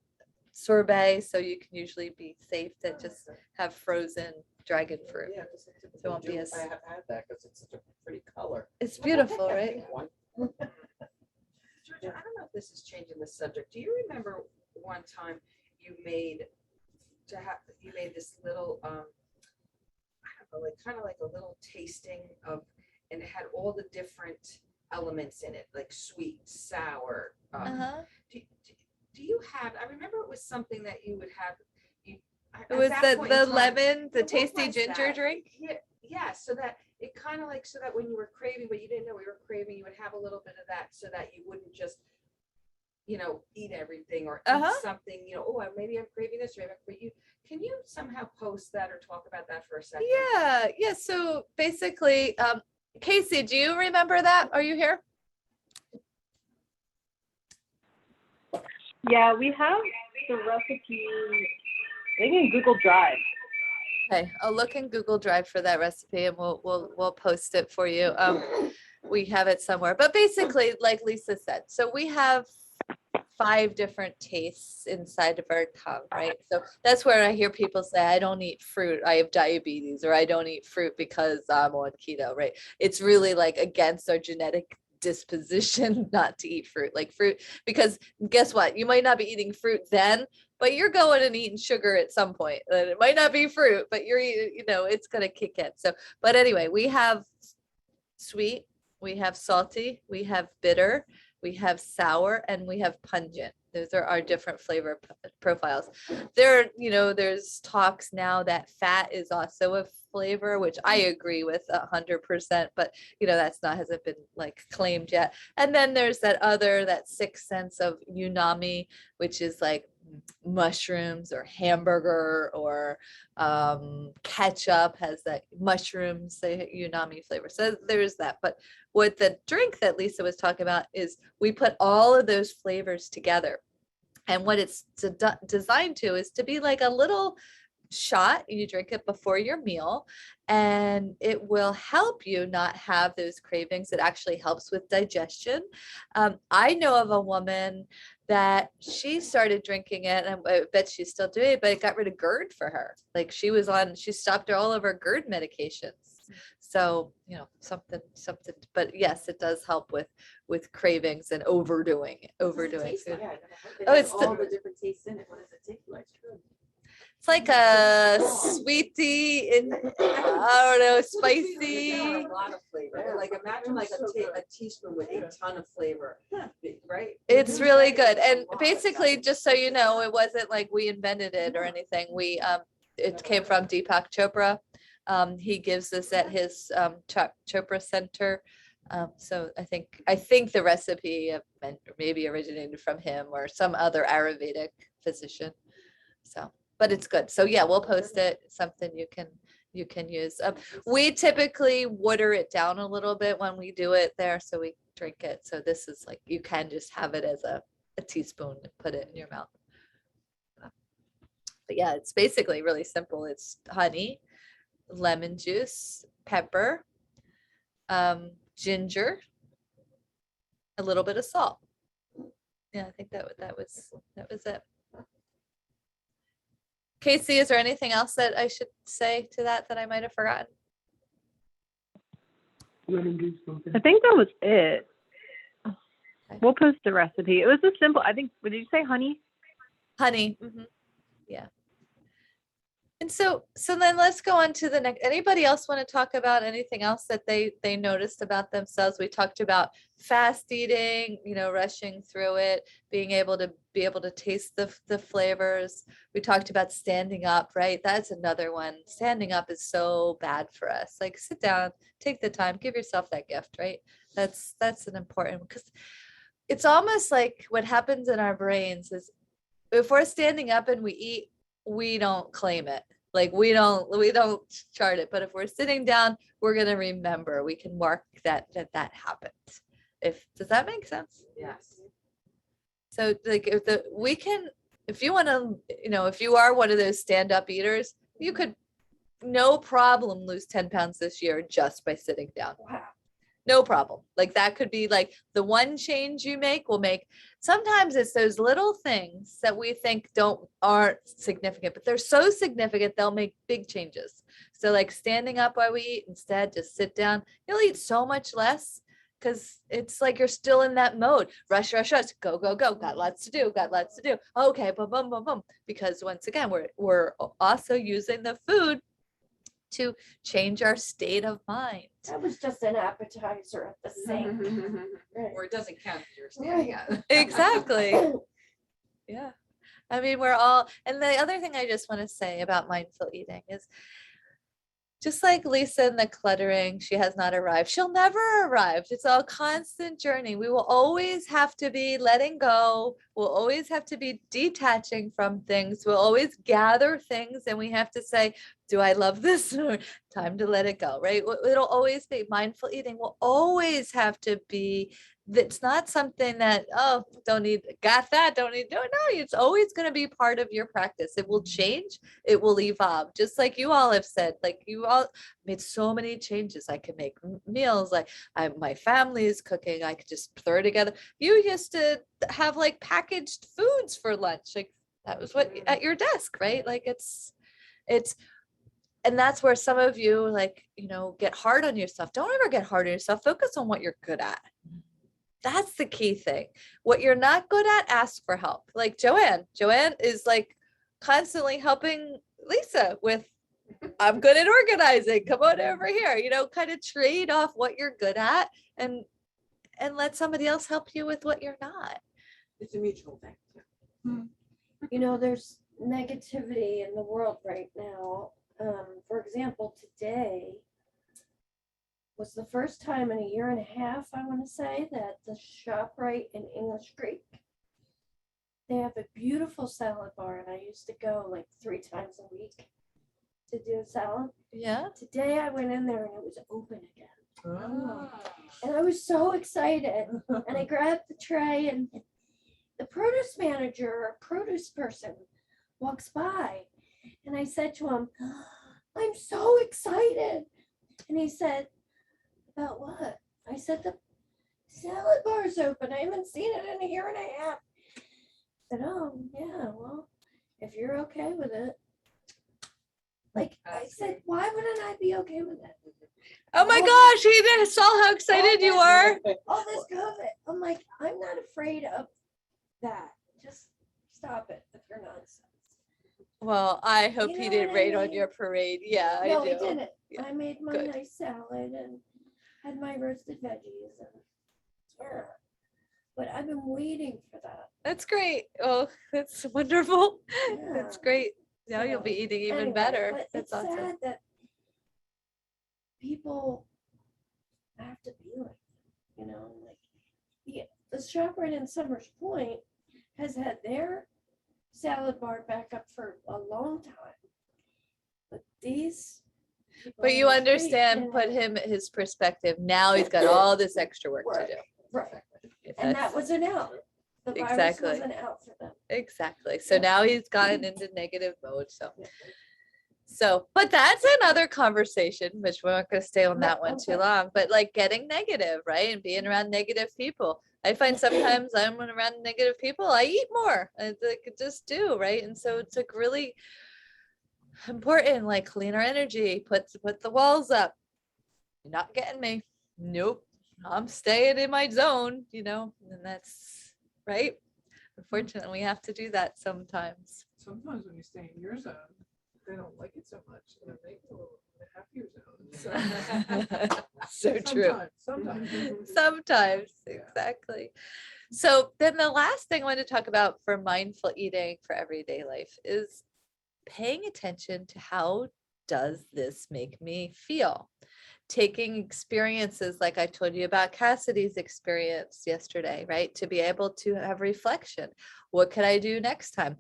sorbet, so you can usually be safe to just have frozen dragon fruit. Yeah, 'cause I typically So it won't be do as- if I have had that, because it's such a pretty color. It's beautiful, I right? think one. Georgia, I don't know if this is changing the subject. Do you remember one time you made this little, I don't know, like kind of like a little tasting of, and it had all the different elements in it, like sweet, sour. Uh-huh. Do you have, I remember it was something that you would have, It was the lemon, the What tasty was ginger that? drink. Yeah, so that it kind of like, so that when you were craving, but you didn't know you were craving, you would have a little bit of that so that you wouldn't just, eat everything or eat Uh-huh. something, oh, maybe I'm craving this, or maybe, but can you somehow post that or talk about that for a second? Yeah. So basically, Casey, do you remember that? Are you here? Yeah, we have the recipe, I think in Google Drive. Okay, I'll look in Google Drive for that recipe and we'll post it for you. We have it somewhere, but basically, like Lisa said, so we have 5 different tastes inside of our tongue, right? So that's where I hear people say, I don't eat fruit, I have diabetes, or I don't eat fruit because I'm on keto, right? It's really like against our genetic disposition not to eat fruit, because guess what? You might not be eating fruit then, but you're going and eating sugar at some point. And it might not be fruit, but you're eating, it's gonna kick in. So, but anyway, we have sweet, we have salty, we have bitter, we have sour, and we have pungent. Those are our different flavor profiles. There's talks now that fat is also a flavor, which I agree with 100%, but hasn't been like claimed yet. And then there's that 6th sense of umami, which is like mushrooms or hamburger or ketchup has that mushrooms, unami flavor. So there's that. But what the drink that Lisa was talking about is we put all of those flavors together. And what it's designed to is to be like a little shot. You drink it before your meal and it will help you not have those cravings. It actually helps with digestion. I know of a woman that she started drinking it, and I bet she's still doing it, but it got rid of GERD for her. Like she stopped all of her GERD medications. So, something, but yes, it does help with cravings and overdoing food. Oh, it's all the different tastes in it. What does it taste like? It's like a sweetie and I don't know, spicy. A lot of flavor. Like imagine like a teaspoon with a ton of flavor, right? It's really good. And basically, just so you know, it wasn't like we invented it or anything. It came from Deepak Chopra. He gives this at his Chopra Center. So I think the recipe maybe originated from him or some other Ayurvedic physician. So, but it's good. So yeah, we'll post it. It's something you can use. We typically water it down a little bit when we do it there, so we drink it. So this is like you can just have it as a teaspoon and put it in your mouth. But yeah, it's basically really simple. It's honey, lemon juice, pepper, ginger, a little bit of salt. Yeah, I think that was it. Casey, is there anything else that I should say to that I might have forgotten? I think that was it. We'll post the recipe. It was a simple, I think, did you say honey? Honey. Mm-hmm. Yeah. And so then let's go on to the next. Anybody else want to talk about anything else that they noticed about themselves? We talked about fast eating, rushing through it, being able to taste the flavors. We talked about standing up, right? That's another one. Standing up is so bad for us. Like sit down, take the time, give yourself that gift, right? That's an important, because it's almost like what happens in our brains is if we're standing up and we eat, we don't claim it. Like we don't chart it. But if we're sitting down, we're going to remember. We can mark that happened. Does that make sense? Yes. So like if you want to, if you are one of those stand-up eaters, you could no problem lose 10 pounds this year just by sitting down. Wow. No problem. Like that could be like the one change you make will make. Sometimes it's those little things that we think aren't significant, but they're so significant they'll make big changes. So like standing up while we eat, instead just sit down. You'll eat so much less because it's like you're still in that mode. Rush, rush, rush, go, go, go. Got lots to do. Okay, boom, boom, boom, boom. Because once again, we're also using the food to change our state of mind. That was just an appetizer at the sink. Right. Or it doesn't count if you're standing up. Exactly. Yeah. I mean, and the other thing I just want to say about mindful eating is just like Lisa in the cluttering, she has not arrived. She'll never arrive. It's a constant journey. We will always have to be letting go. We'll always have to be detaching from things. We'll always gather things and we have to say, do I love this? Time to let it go, right? It'll always be mindful eating. Will always have to be. It's not something that, don't need, got that, don't need, no, it's always going to be part of your practice. It will change, it will evolve. Just like you all have said, like you all made so many changes. I can make meals, like my family is cooking, I could just throw together. You used to have like packaged foods for lunch. Like that was what at your desk, right? Like it's, and that's where some of you get hard on yourself. Don't ever get hard on yourself. Focus on what you're good at. That's the key thing. What you're not good at, ask for help. Like Joanne is like constantly helping Lisa with, I'm good at organizing. Come on over here, kind of trade off what you're good at and let somebody else help you with what you're not. It's a mutual thing. There's negativity in the world right now. For example, today was the first time in a year and a half, I want to say, that the ShopRite in English Creek They have a beautiful salad bar, and I used to go like 3 times a week to do a salad. Yeah. Today I went in there and it was open again. Oh. And I was so excited. And I grabbed the tray, and the produce manager or produce person walks by. And I said to him, I'm so excited. And he said, about what? I said, the salad bar's open. I haven't seen it in a year and a half. I said, oh, yeah, well, if you're okay with it. Like, I said, why wouldn't I be okay with it? Oh my gosh, he did- saw how excited you are. All this COVID. I'm like, I'm not afraid of that. Just stop it if you're nonsense. Well, I hope You he know didn't what I rain on mean? your parade. Yeah, I No, do. he didn't. Yeah, I made my good. nice salad and had my roasted veggies and yeah. But I've been waiting for that. That's great. Oh, that's wonderful. Yeah. That's great. Now you'll So, be eating even anyway, better. but That's it's awesome. sad that people have to be like, like the ShopRite in Summers Point has had their salad bar back up for a long time. But these people But on you the street understand, didn't put have him in his perspective. Now he's got all this extra work to work. do. Right. If And that's- that wasn't out. The virus Exactly. wasn't out for them. Exactly. So Yeah. now he's gotten into negative mode. So, but that's another conversation, which we're not going to stay on No, that one too okay. long, but like getting negative, right? And being around negative people. I find sometimes I'm around negative people, I eat more. I like just do, right? And so it's like really important, like clean our energy, put the walls up. You're not getting me. Nope. I'm staying in my zone, and that's right. Unfortunately, we have to do that sometimes. Sometimes when you stay in your zone, they don't like it so much, and then they go in a happier zone. So true. Sometimes. Sometimes, Yeah. exactly. So then the last thing I want to talk about for mindful eating for everyday life is paying attention to how does this make me feel? Taking experiences like I told you about Cassidy's experience yesterday, right? To be able to have reflection. What could I do next time?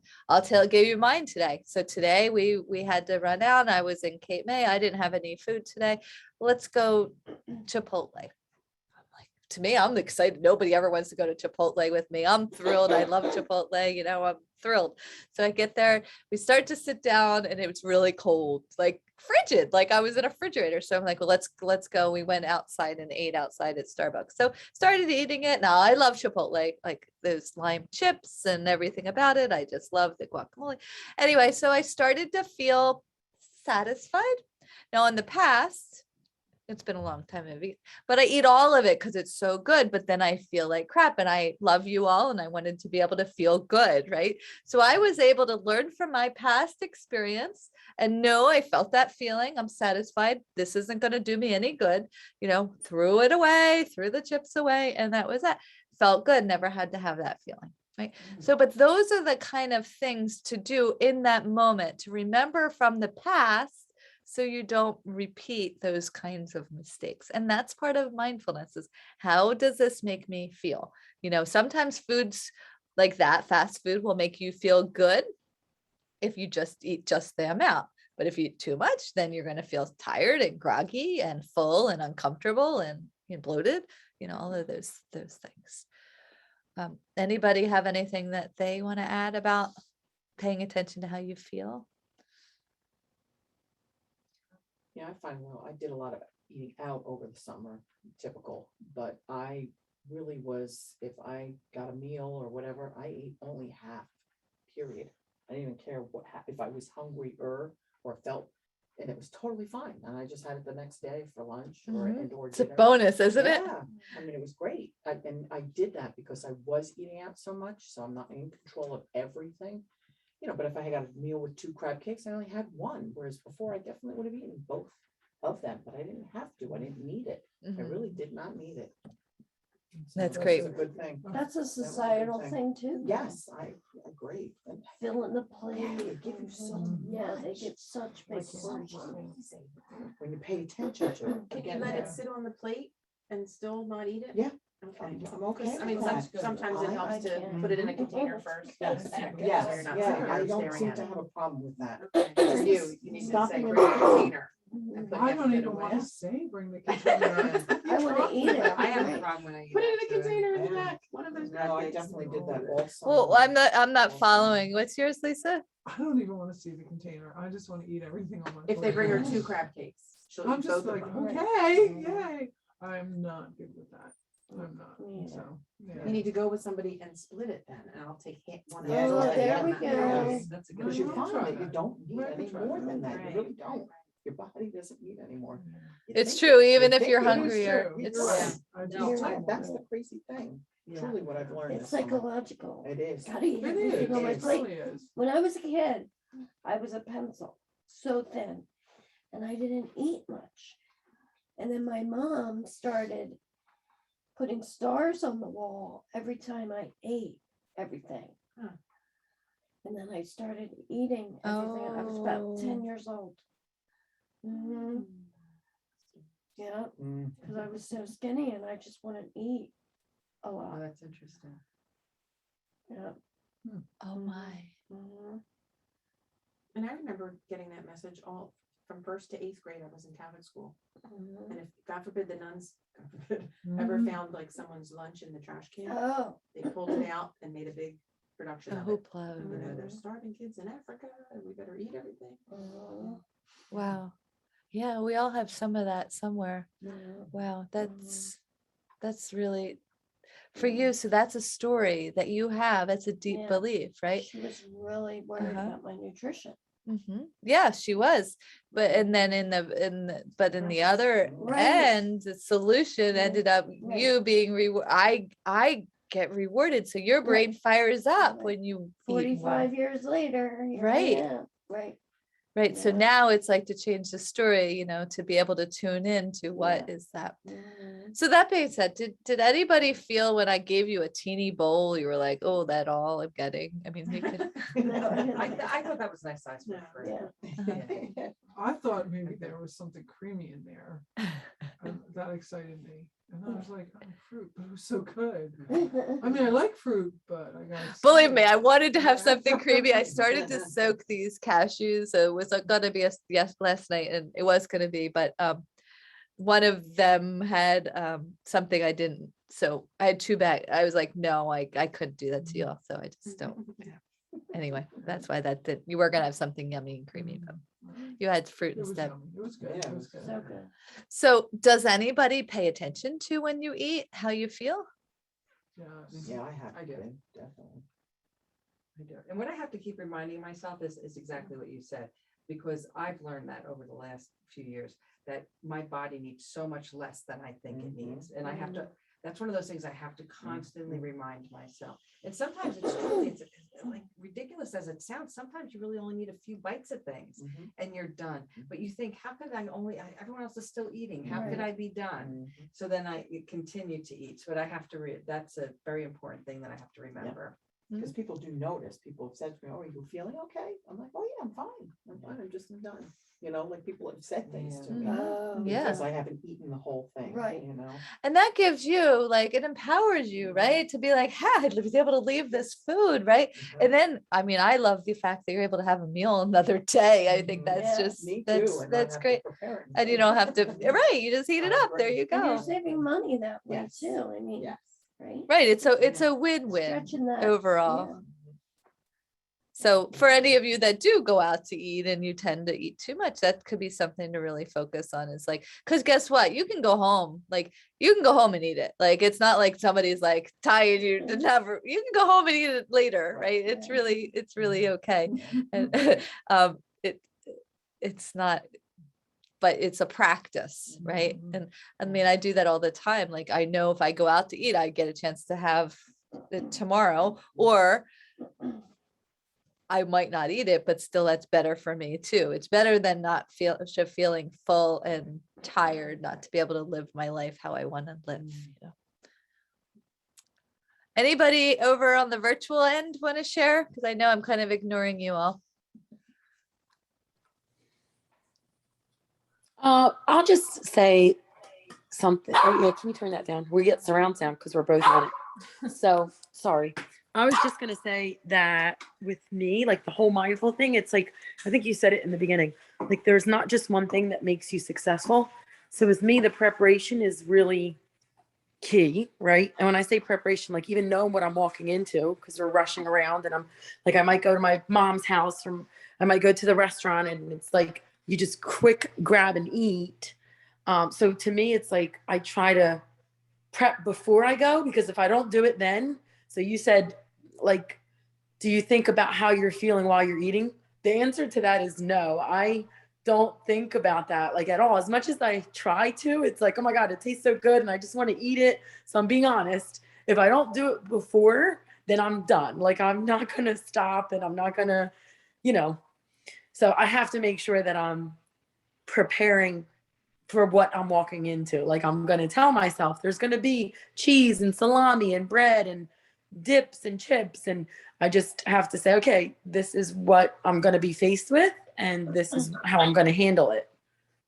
Give you mine today. So today we had to run out. I was in Cape May. I didn't have any food today. Let's go Chipotle. To me, I'm excited. Nobody ever wants to go to Chipotle with me. I'm thrilled. I love Chipotle. I'm thrilled. So I get there, we start to sit down and it was really cold, like frigid, like I was in a refrigerator. So I'm like, well, let's go. We went outside and ate outside at Starbucks. So started eating it. Now I love Chipotle, like those lime chips and everything about it. I just love the guacamole. Anyway, so I started to feel satisfied. Now in the past, it's been a long time, maybe, but I eat all of it because it's so good. But then I feel like crap, and I love you all, and I wanted to be able to feel good, right? So I was able to learn from my past experience and know I felt that feeling. I'm satisfied. This isn't going to do me any good. Threw it away, threw the chips away, and that was it. Felt good. Never had to have that feeling. Right. So, but those are the kind of things to do in that moment, to remember from the past, so you don't repeat those kinds of mistakes. And that's part of mindfulness, is how does this make me feel? Sometimes foods like that, fast food, will make you feel good if you just eat just the amount. But if you eat too much, then you're going to feel tired and groggy and full and uncomfortable and bloated, all of those things. Anybody have anything that they want to add about paying attention to how you feel? Yeah, I find, I did a lot of eating out over the summer, typical, but I really was, if I got a meal or whatever, I ate only half, period. I didn't even care if I was hungry or felt, and it was totally fine. And I just had it the next day for lunch or It's a dinner. bonus, isn't it? Yeah, I mean, it was great. And I did that because I was eating out so much, so I'm not in control of everything. But if I had got a meal with 2 crab cakes, I only had 1, whereas before I definitely would have eaten both of them, but I didn't have to. I didn't need it. I really did not need it. So That's this great. is a good thing. That's a was a good societal thing. thing too. Yes, I agree. And Filling the plate. yeah, they give you so Yeah, they much. get such big Like, so portions. amazing when you pay attention to it. Can you Again, let it yeah. sit on the plate and still not eat it? Yeah. Okay. I'm okay I mean, with that. sometimes it I helps to can. put it in a container first. Yes, so you're yes, not yeah, sitting I there don't staring seem at to it. have a problem with that. Okay. For you, you need to Stopping say in bring a the- container. and put I half don't of it even away. want to say bring the container. I wanna eat it. I have a problem when I eat. Put it in a that, too. container in the Yeah. back, one of those No, I baskets. definitely did that all summer. Well, I'm not Awesome. following. What's yours, Lisa? I don't even want to see the container. I just want to eat everything on my If they bring her plate. 2 crab cakes, she'll I'm eat just both like, of them. okay, yay. I'm not good with that. I'm not, Me so, You yeah. need to go with somebody and split it then, and I'll take one. of Yeah, those. Oh, there we Yes, go. that's a good Because you I'll idea. find try that you that. don't need Right, any try more that. than that, you Right, really don't. right. Your body doesn't need any more. You It's think true, it- even you if think you're it It is is. hungrier. true. You're It's right. right. I No, just Yeah, don't that's want the it. crazy thing. Yeah. Truly what I've learned It's this summer. psychological. It is. Gotta eat It everything on my is, it plate. really is. When I was a kid, I was a pencil, so thin, and I didn't eat much. And then my mom started putting stars on the wall every time I ate everything. Huh. And then I started eating everything. I was about 10 years old. hmm Yeah, Mm. because I was so skinny and I just wouldn't eat a Oh, lot. that's interesting. Yeah. Oh my. Mhm. And I remember getting that message all from 1st to 8th grade. I was in Catholic school. Mhm. And if, God forbid, the nuns, God forbid, ever Mhm. found like someone's lunch in the trash can, Oh, they pulled it out and made a big production A of it. hoopla. You know, there's starving kids in Africa, and we better eat everything. mhm. Wow. Yeah, we all have some of that somewhere. Mhm. Wow, that's really for you. So that's a story that you have. It's a deep Yeah. belief, right? She was really worried Uh-huh. about my nutrition. Yeah, she was. But and then in the other Right. end, the solution Yeah. ended up Right. you being I get rewarded. So your brain fires up Right. when you eat more. 45 years later, here I Right. am. Right. Right. So Yeah. now it's like to change the story, to be able to tune in to what is that. Mhm. So that being said, did anybody feel when I gave you a teeny bowl, you were like, oh, that all I'm getting? I mean, you could. No, I didn't. I thought that was nice size for a fruit. Yeah. I thought maybe there was something creamy in there. And that excited me. And I was like, oh, fruit, but it was so good. I mean, I like fruit, but I got. Believe me, I wanted to have Yeah. something creamy. I started to soak these cashews. So it was gonna be yes last night, and it was gonna be, but one of them had something I didn't. So I had 2 bags. I was like, no, I couldn't do that to you all. So I just don't. Anyway, that's why you were gonna have something yummy and creamy, but you had fruit It was instead. yummy. It was good. Yeah, It was good. So good. So does anybody pay attention to when you eat, how you feel? Yes. Yeah, I have I do. been, definitely. I do. And what I have to keep reminding myself is exactly what you said, because I've learned that over the last few years, that my body needs so much less than I think it Mhm. needs. And I have to, that's one of those things I have to constantly remind myself. And sometimes it's truly, it's like ridiculous as it sounds, sometimes you really only need a few bites of things Mhm. and you're done. But you think, how could everyone else is still eating. How could Right. I be done? Mhm. So then I continue to eat. So what I have to that's a very important thing that I have to remember. Because people do notice, people have said to me, oh, are you feeling okay? I'm like, oh yeah, I'm fine. I'm just done. Like people have said things to me. Mhm. Oh, Yeah. Because I haven't eaten the whole thing. Right. And that gives you it empowers you, right? To be like, I'd be able to leave this food, right? And then, I mean, I love the fact that you're able to have a meal another day. I think that's Yeah. just, Me too. that's, and I that's have to great. prepare it And you don't have to, right, you just heat it I up. There agree. you and you're go. saving money that way Yes. too. I mean, Yes. right? Right. It's a win-win Stretching that overall. yeah. So for any of you that do go out to eat and you tend to eat too much, that could be something to really focus on. Is like, because guess what? You can go home, and eat it. Like, it's not like somebody's like tying you to never, you can go home and eat it later, right? It's really okay. And it's not, but it's a practice, right? And I mean, I do that all the time. Like, I know if I go out to eat, I get a chance to have it tomorrow, or I might not eat it, but still that's better for me too. It's better than not feeling full and tired, not to be able to live my life how I want to live. Anybody over on the virtual end want to share? Because I know I'm kind of ignoring you all. I'll just say something. Oh, yeah, can you turn that down? We get surround sound because we're both on it. So sorry. I was just gonna say that with me, like the whole mindful thing, it's like I think you said it in the beginning. Like there's not just one thing that makes you successful. So with me, the preparation is really key, right? And when I say preparation, like even knowing what I'm walking into, because we're rushing around and I'm like, I might go to my mom's house or I might go to the restaurant and it's like you just quick grab and eat. So to me, it's like I try to prep before I go because if I don't do it then, so you said, like, do you think about how you're feeling while you're eating? The answer to that is no. I don't think about that like at all. As much as I try to, it's like, oh my God, it tastes so good and I just want to eat it. So I'm being honest. If I don't do it before, then I'm done. Like I'm not going to stop and I'm not going to, so I have to make sure that I'm preparing for what I'm walking into. Like I'm going to tell myself there's going to be cheese and salami and bread and dips and chips. And I just have to say, okay, this is what I'm going to be faced with. And this is how I'm going to handle it.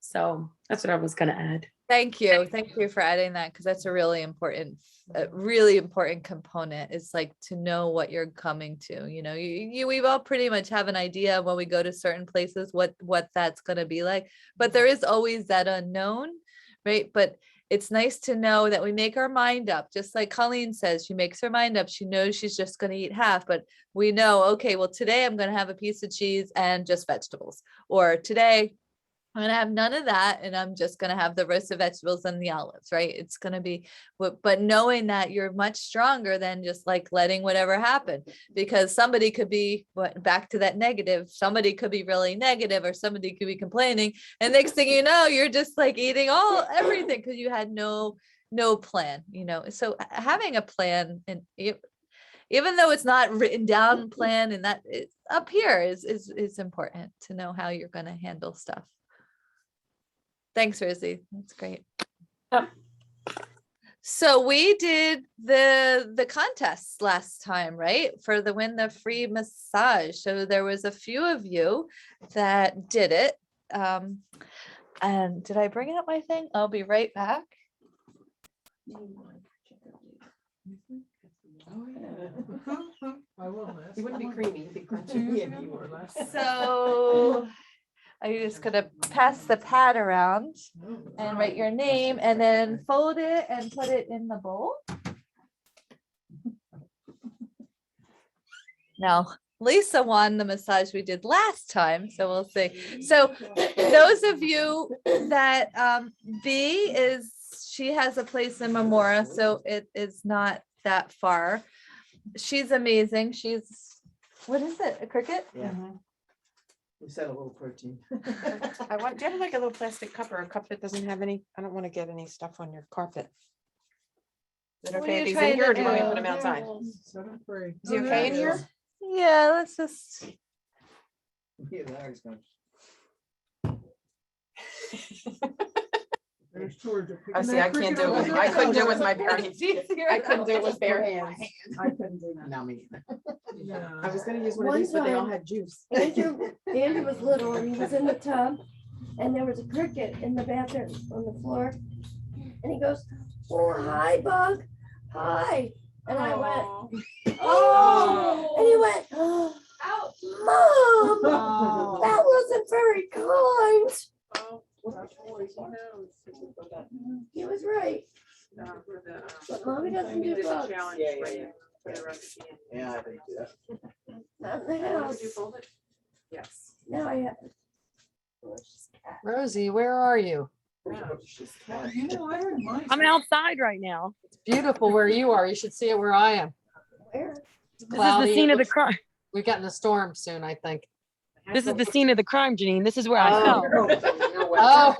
So that's what I was going to add. Thank you. Thank you for adding that because that's a really important component. It's like to know what you're coming to. We all pretty much have an idea when we go to certain places what that's going to be like, but there is always that unknown, right? But it's nice to know that we make our mind up, just like Colleen says, she makes her mind up. She knows she's just going to eat half, but we know, okay, well, today I'm going to have a piece of cheese and just vegetables, or today I'm going to have none of that. And I'm just going to have the roasted vegetables and the olives, right? It's going to be, but knowing that you're much stronger than just like letting whatever happen, because somebody could be back to that negative. Somebody could be really negative or somebody could be complaining. And next thing you know, you're just like eating everything because you had no plan, so having a plan and even though it's not written down plan and that it's up here is important to know how you're going to handle stuff. Thanks, Rosie. That's great. Yep. So we did the contests last time, right? For the win the free massage. So there was a few of you that did it. And did I bring up my thing? I'll be right back. I will last. You wouldn't be creamy, you'd be crunchy. So I'm just gonna pass the pad around and write your name and then fold it and put it in the bowl. Now, Lisa won the massage we did last time, so we'll see. So those of you that she has a place in Memora, so it is not that far. She's amazing. She's, what is it? A cricket? Yeah. We said a little protein. Do you have like a little plastic cup or a cup that doesn't have any? I don't want to get any stuff on your carpet. Is it What are okay you if he's trying in here or to do you want me to do? put him outside? Is he okay in here? Yeah, let's just. Yeah, Larry's going. I see, I can't do it with, I couldn't do it with my bare hands. I couldn't do it with bare hands. I couldn't do that. No, me either. I was gonna use one of these, but they all had juice. Andrew was little and he was in the tub and there was a cricket in the bathroom on the floor. And he goes, "Oh, hi, Bug. Hi." And I went, "Oh," and he went, "Oh, Mom, that wasn't very kind." He was right. But Mommy doesn't do bugs. Yeah, I didn't do that. Not in the house. Yes. Now I have. Rosie, where are you? I'm outside right now. It's beautiful where you are. You should see it where I am. Where? It's This is cloudy. the scene of the crime. We're getting a storm soon, I think. This is the scene of the crime, Janine. This is where I fell. Oh,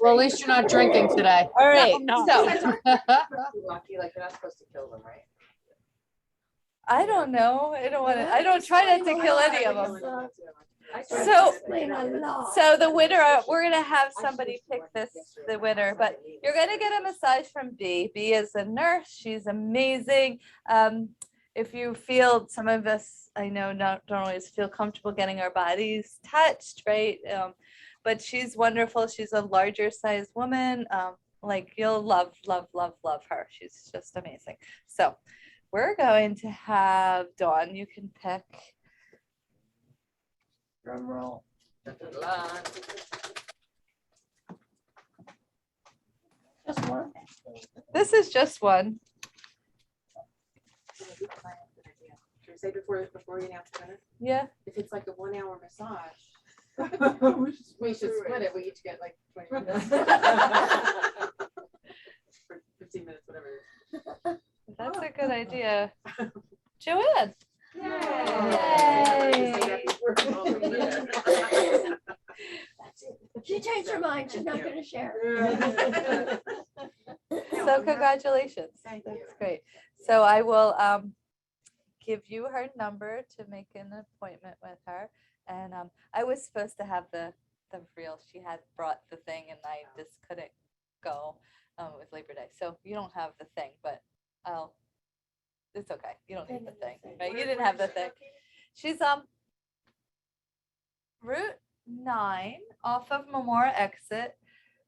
well, at least you're not drinking today. All right. No. So Lucky, like you're not supposed to kill them, right? I don't know. I don't want to. I don't try not to kill any of them. So the winner, we're gonna have somebody pick the winner, but you're gonna get a massage from B. B is a nurse. She's amazing. If you feel, some of us, I know, don't always feel comfortable getting our bodies touched, right? but she's wonderful. She's a larger sized woman. Like you'll love, love, love, love her. She's just amazing. So we're going to have Dawn. You can pick. Drum roll. Just one. This is just one. Should we say before we announce the winner? Yeah. If it's like a 1 hour massage, We should split it. we each get like 20 minutes. For 15 minutes, whatever it is. That's a good idea. Joanne. Yay. She changed her mind. She's not gonna share. So congratulations. Thank you. That's great. So I will give you her number to make an appointment with her. And I was supposed to have the reel. She had brought the thing and I just couldn't go with Labor Day. So you don't have the thing, but it's okay. You don't need the thing, right? You didn't have the thing. She's Route 9 off of Memorial exit,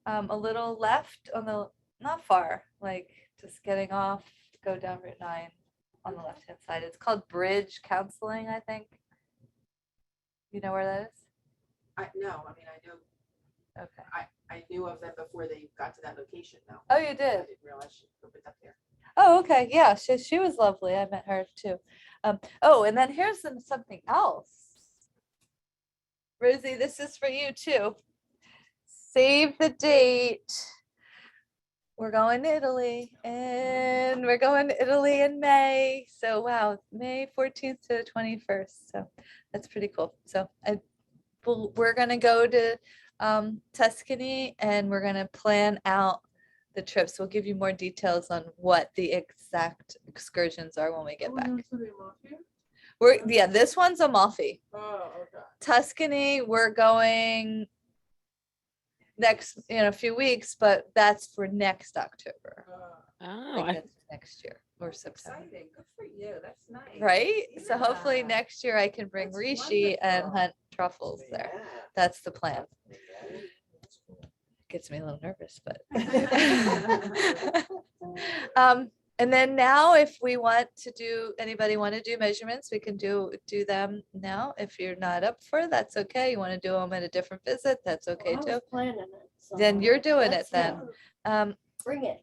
a little left on the, not far, like just getting off, go down Route 9 on the left hand side. It's called Bridge Counseling, I think. You know where that is? No, I mean, I know, Okay. I knew of them before they got to that location though. Oh, you I did? didn't realize she opened up there. Oh, okay. Yeah, she was lovely. I met her too. Oh, and then here's something else. Rosie, this is for you too. Save the date. We're going to Italy and we're going to Italy in May. So wow, May 14th to 21st. So that's pretty cool. So we're going to go to Tuscany and we're going to plan out the trips. We'll give you more details on what the exact excursions are when we get back. This one's Amalfi. Oh, okay. Tuscany, we're going next in a few weeks, but that's for next October. Oh, Like I- that's next year or September. Exciting. Good for you. That's nice. Right? So hopefully Yeah. next year I can bring That's Rishi and wonderful. hunt truffles there. That's the plan. Gets me a little nervous, but. And then now if we want to do, anybody want to do measurements, we can do them now. If you're not up for it, that's okay. You want to do them at a different visit, that's okay I too. was planning it. so Then you're doing it let's then. go. Bring it.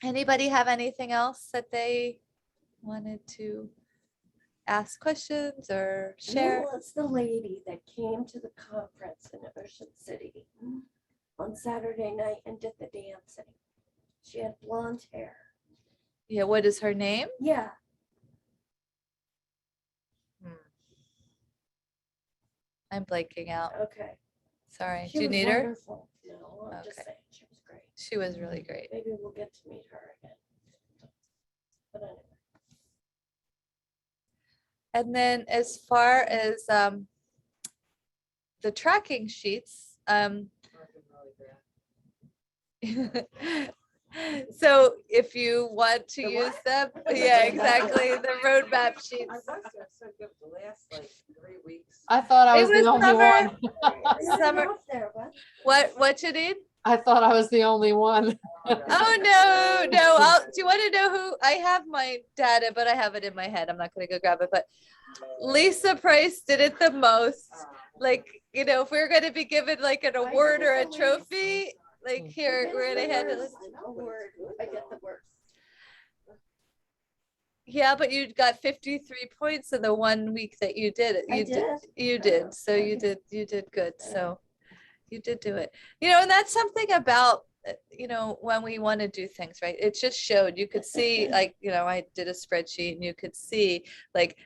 Anybody have anything else that they wanted to ask questions or share? No, it's the lady that came to the conference in Ocean City on Saturday night and did the dancing. She had blonde hair. Yeah, what is her name? Yeah, I'm blanking out. okay. Sorry. She Do you was need her? wonderful. No, I'm just Okay. saying, she was great. She was really great. Maybe we'll get to meet her again. But anyway. And then as far as the tracking sheets, so if you want to The use what? them, yeah, exactly, the roadmap sheets. I was so good the last like 3 weeks. I thought I It was the was only summer. one. Summer. Off there, what? What you need? I thought I was the only one. Oh, no. Do you want to know who? I have my data, but I have it in my head. I'm not going to go grab it, but Lisa Price did it the most. Like, you know, if we're going to be given like an award or a trophy, like here, we're going to hand it. Award. I get the word. Yeah, but you got 53 points in the 1 week that you did it. I You did? You did. So you did good. So you did do it. You know, and that's something about, you know, when we want to do things, right? It just showed, you could see, like, you know, I did a spreadsheet and you could see like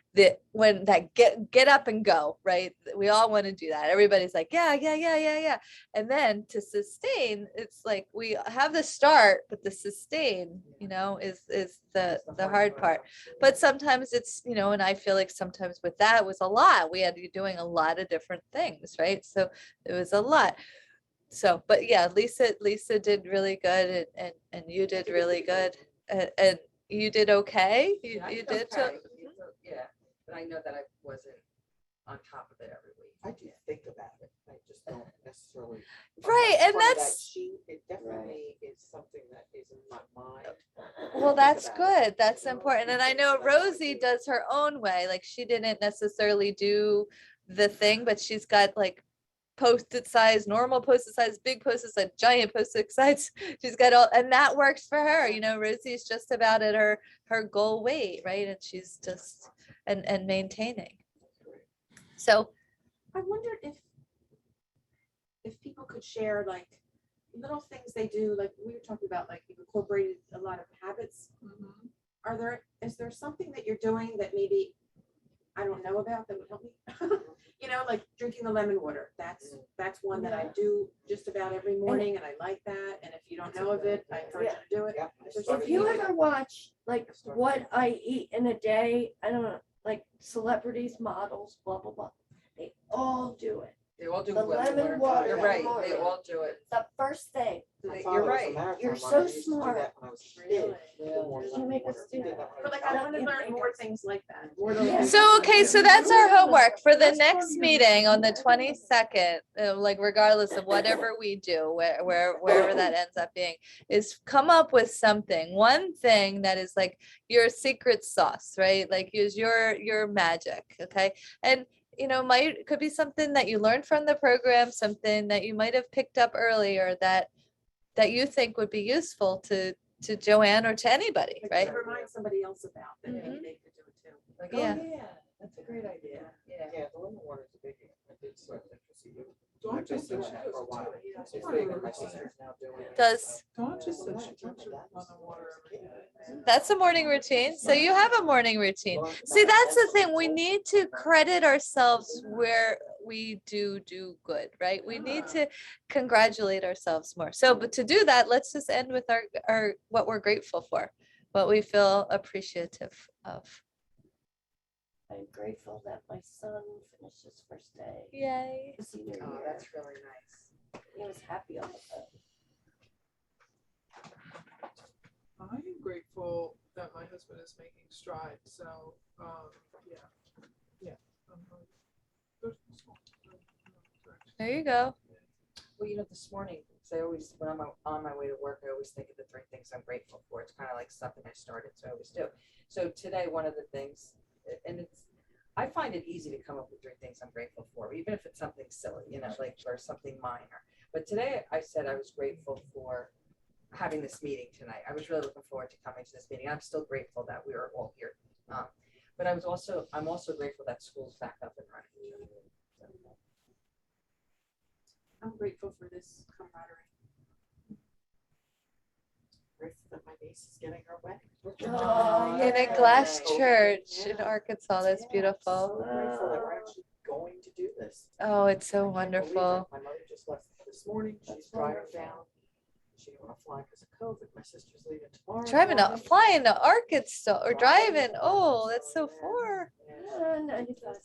when that get up and go, right? We all want to do that. Everybody's like, yeah. And then to sustain, it's like we have the start, but the sustain, you know, is the hard part. But sometimes it's, you know, and I feel like sometimes with that was a lot. We had to be doing a lot of different things, right? So it was a lot. So, but yeah, Lisa did really good and you did really good and you did okay. You Yeah, I did did so. okay. Yeah, but I know that I wasn't on top of it every week. I do think about it, I just don't necessarily. Right, and front of that that's- sheet, it definitely is something that is in my mind. Well, Think that's about good. it. That's important. And I know Rosie does her own way. Like she didn't necessarily do the thing, but she's got like post-it size, normal post-it size, big post-it size, giant post-it size. She's got all, and that works for her. You know, Rosie's just about at her goal weight, right? And she's just and maintaining. So I wondered if people could share like little things they do, like we were talking about, like you've incorporated a lot of habits. Is there something that you're doing that maybe I don't know about that would help me? You know, like drinking the lemon water. That's one that I do just about every morning, and I like that. And if you don't know of it, I encourage you to do it. Yeah. Is there If something you like ever watch like what I eat in a day, I don't know, like celebrities, models, blah, blah, blah, they all do it. They all do The lemon water You're in right, the they morning. all do it. The first thing, My You're father was a right. marathon You're runner. so He used to do smart. that when I was a kid. Yeah. The morning You make water. us He do did that. when I But was like I a want to child. learn more things like that. More Yeah. those. So, okay, so that's our homework for the That's next funny. meeting on the 22nd, like regardless of whatever we do, wherever that ends up being, is come up with something, one thing that is like your secret sauce, right? Like use your magic, okay? And you know, could be something that you learned from the program, something that you might have picked up earlier that you think would be useful to Joanne or to anybody, Like, right? to remind somebody else about that maybe Mhm. they could do it too. Like, Yeah. oh yeah, that's a great idea. Yeah. Yeah, the lemon water is a biggie. I did sort of interested you. Dawn I've been just said doing she that does for a it while. too. It's That's big, why and my we're- sister's now doing it. Does Dawn just said Well, she I drinks remember that was lemon water every day. That's a morning routine. So you have a morning routine. See, that's the thing. We need to credit ourselves where we do good, right? We need to congratulate ourselves more. So, but to do that, let's just end with our what we're grateful for, what we feel appreciative of. I'm grateful that my son finished his first day. Yay. of senior Oh, year. that's really nice. He was happy on the phone. I am grateful that my husband is making strides, so, yeah. There's this one. There you go. Well, you know, this morning, because I always, when I'm on my way to work, I always think of the 3 things I'm grateful for. It's kind of like something I started, so I always do. So today, one of the things, and I find it easy to come up with 3 things I'm grateful for, even if it's something silly, you know, like, or something minor. But today I said I was grateful for having this meeting tonight. I was really looking forward to coming to this meeting. I'm still grateful that we were all here. But I'm also grateful that school's back up and running. I'm grateful for this camaraderie. Grateful that my niece is getting her wedding. Oh, In a yeah. glass church in Yeah. Arkansas. That's Yeah, beautiful. So grateful that we're actually going to do this. Oh, it's so I can't believe it. wonderful. My mother just left this morning. She's driving down. She didn't want to fly because of COVID. My sister's leaving tomorrow. morning. Flying to Arkansas or driving. Oh, that's so far. Yeah. 95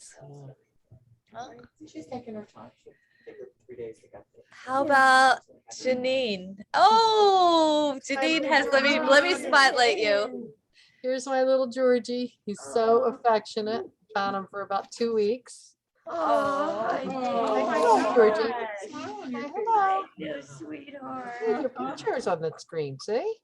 Huh? She's taking her time. She'll take her 3 days to get there. How about Janine? Oh, Janine has, let me spotlight you. Here's my little Georgie. He's so affectionate. Found him for about 2 weeks. Oh, Oh, Georgie. Smile on your face. Hello. you sweetheart. Here's your pictures on the screen, see?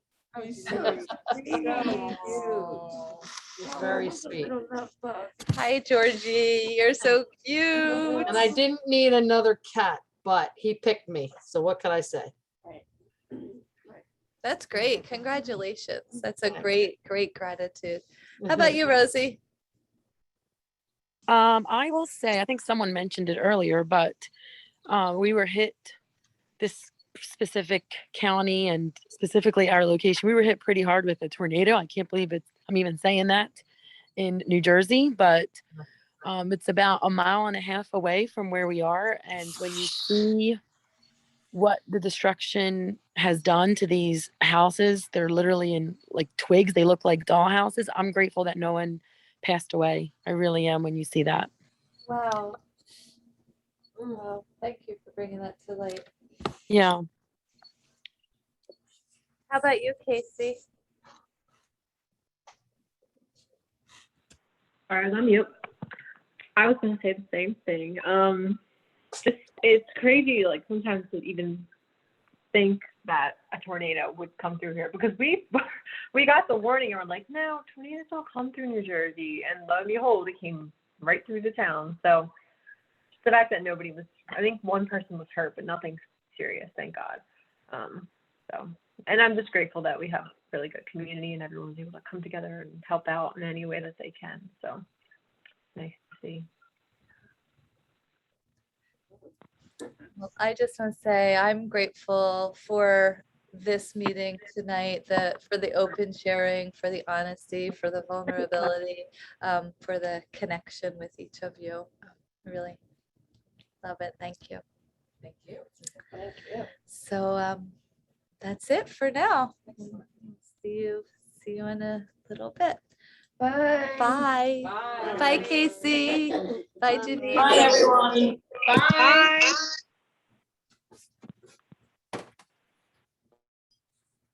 He's So sweet. Oh. He's very sweet. Little love bug. Hi, Georgie. You're so cute. And I didn't need another cat, but he picked me. So what can I say? That's great. Congratulations. That's a great gratitude. How about you, Rosie? I will say, I think someone mentioned it earlier, but we were hit, this specific county and specifically our location, we were hit pretty hard with a tornado. I can't believe I'm even saying that, in New Jersey, but it's about 1.5 miles away from where we are. And when you see what the destruction has done to these houses, they're literally in like twigs. They look like doll houses. I'm grateful that no one passed away. I really am when you see that. Wow. Wow. Thank you for bringing that to light. Yeah. How about you, Casey? All right, I'm mute. I was gonna say the same thing. Just it's crazy, like sometimes to even think that a tornado would come through here because we we got the warning and we're like, no, tornadoes don't come through New Jersey, and lo and behold, it came right through the town. So the fact that nobody was, I think one person was hurt, but nothing serious, thank God. So, and I'm just grateful that we have a really good community and everyone's able to come together and help out in any way that they can. So nice to see. Well, I just want to say I'm grateful for this meeting tonight, for the open sharing, for the honesty, for the vulnerability, for the connection with each of you. I really love it. Thank you. Thank you. Thank you. So that's it for now. See you in a little bit. Bye. Bye. Bye. Bye, Casey. Bye, Janine. Bye, everyone. Bye.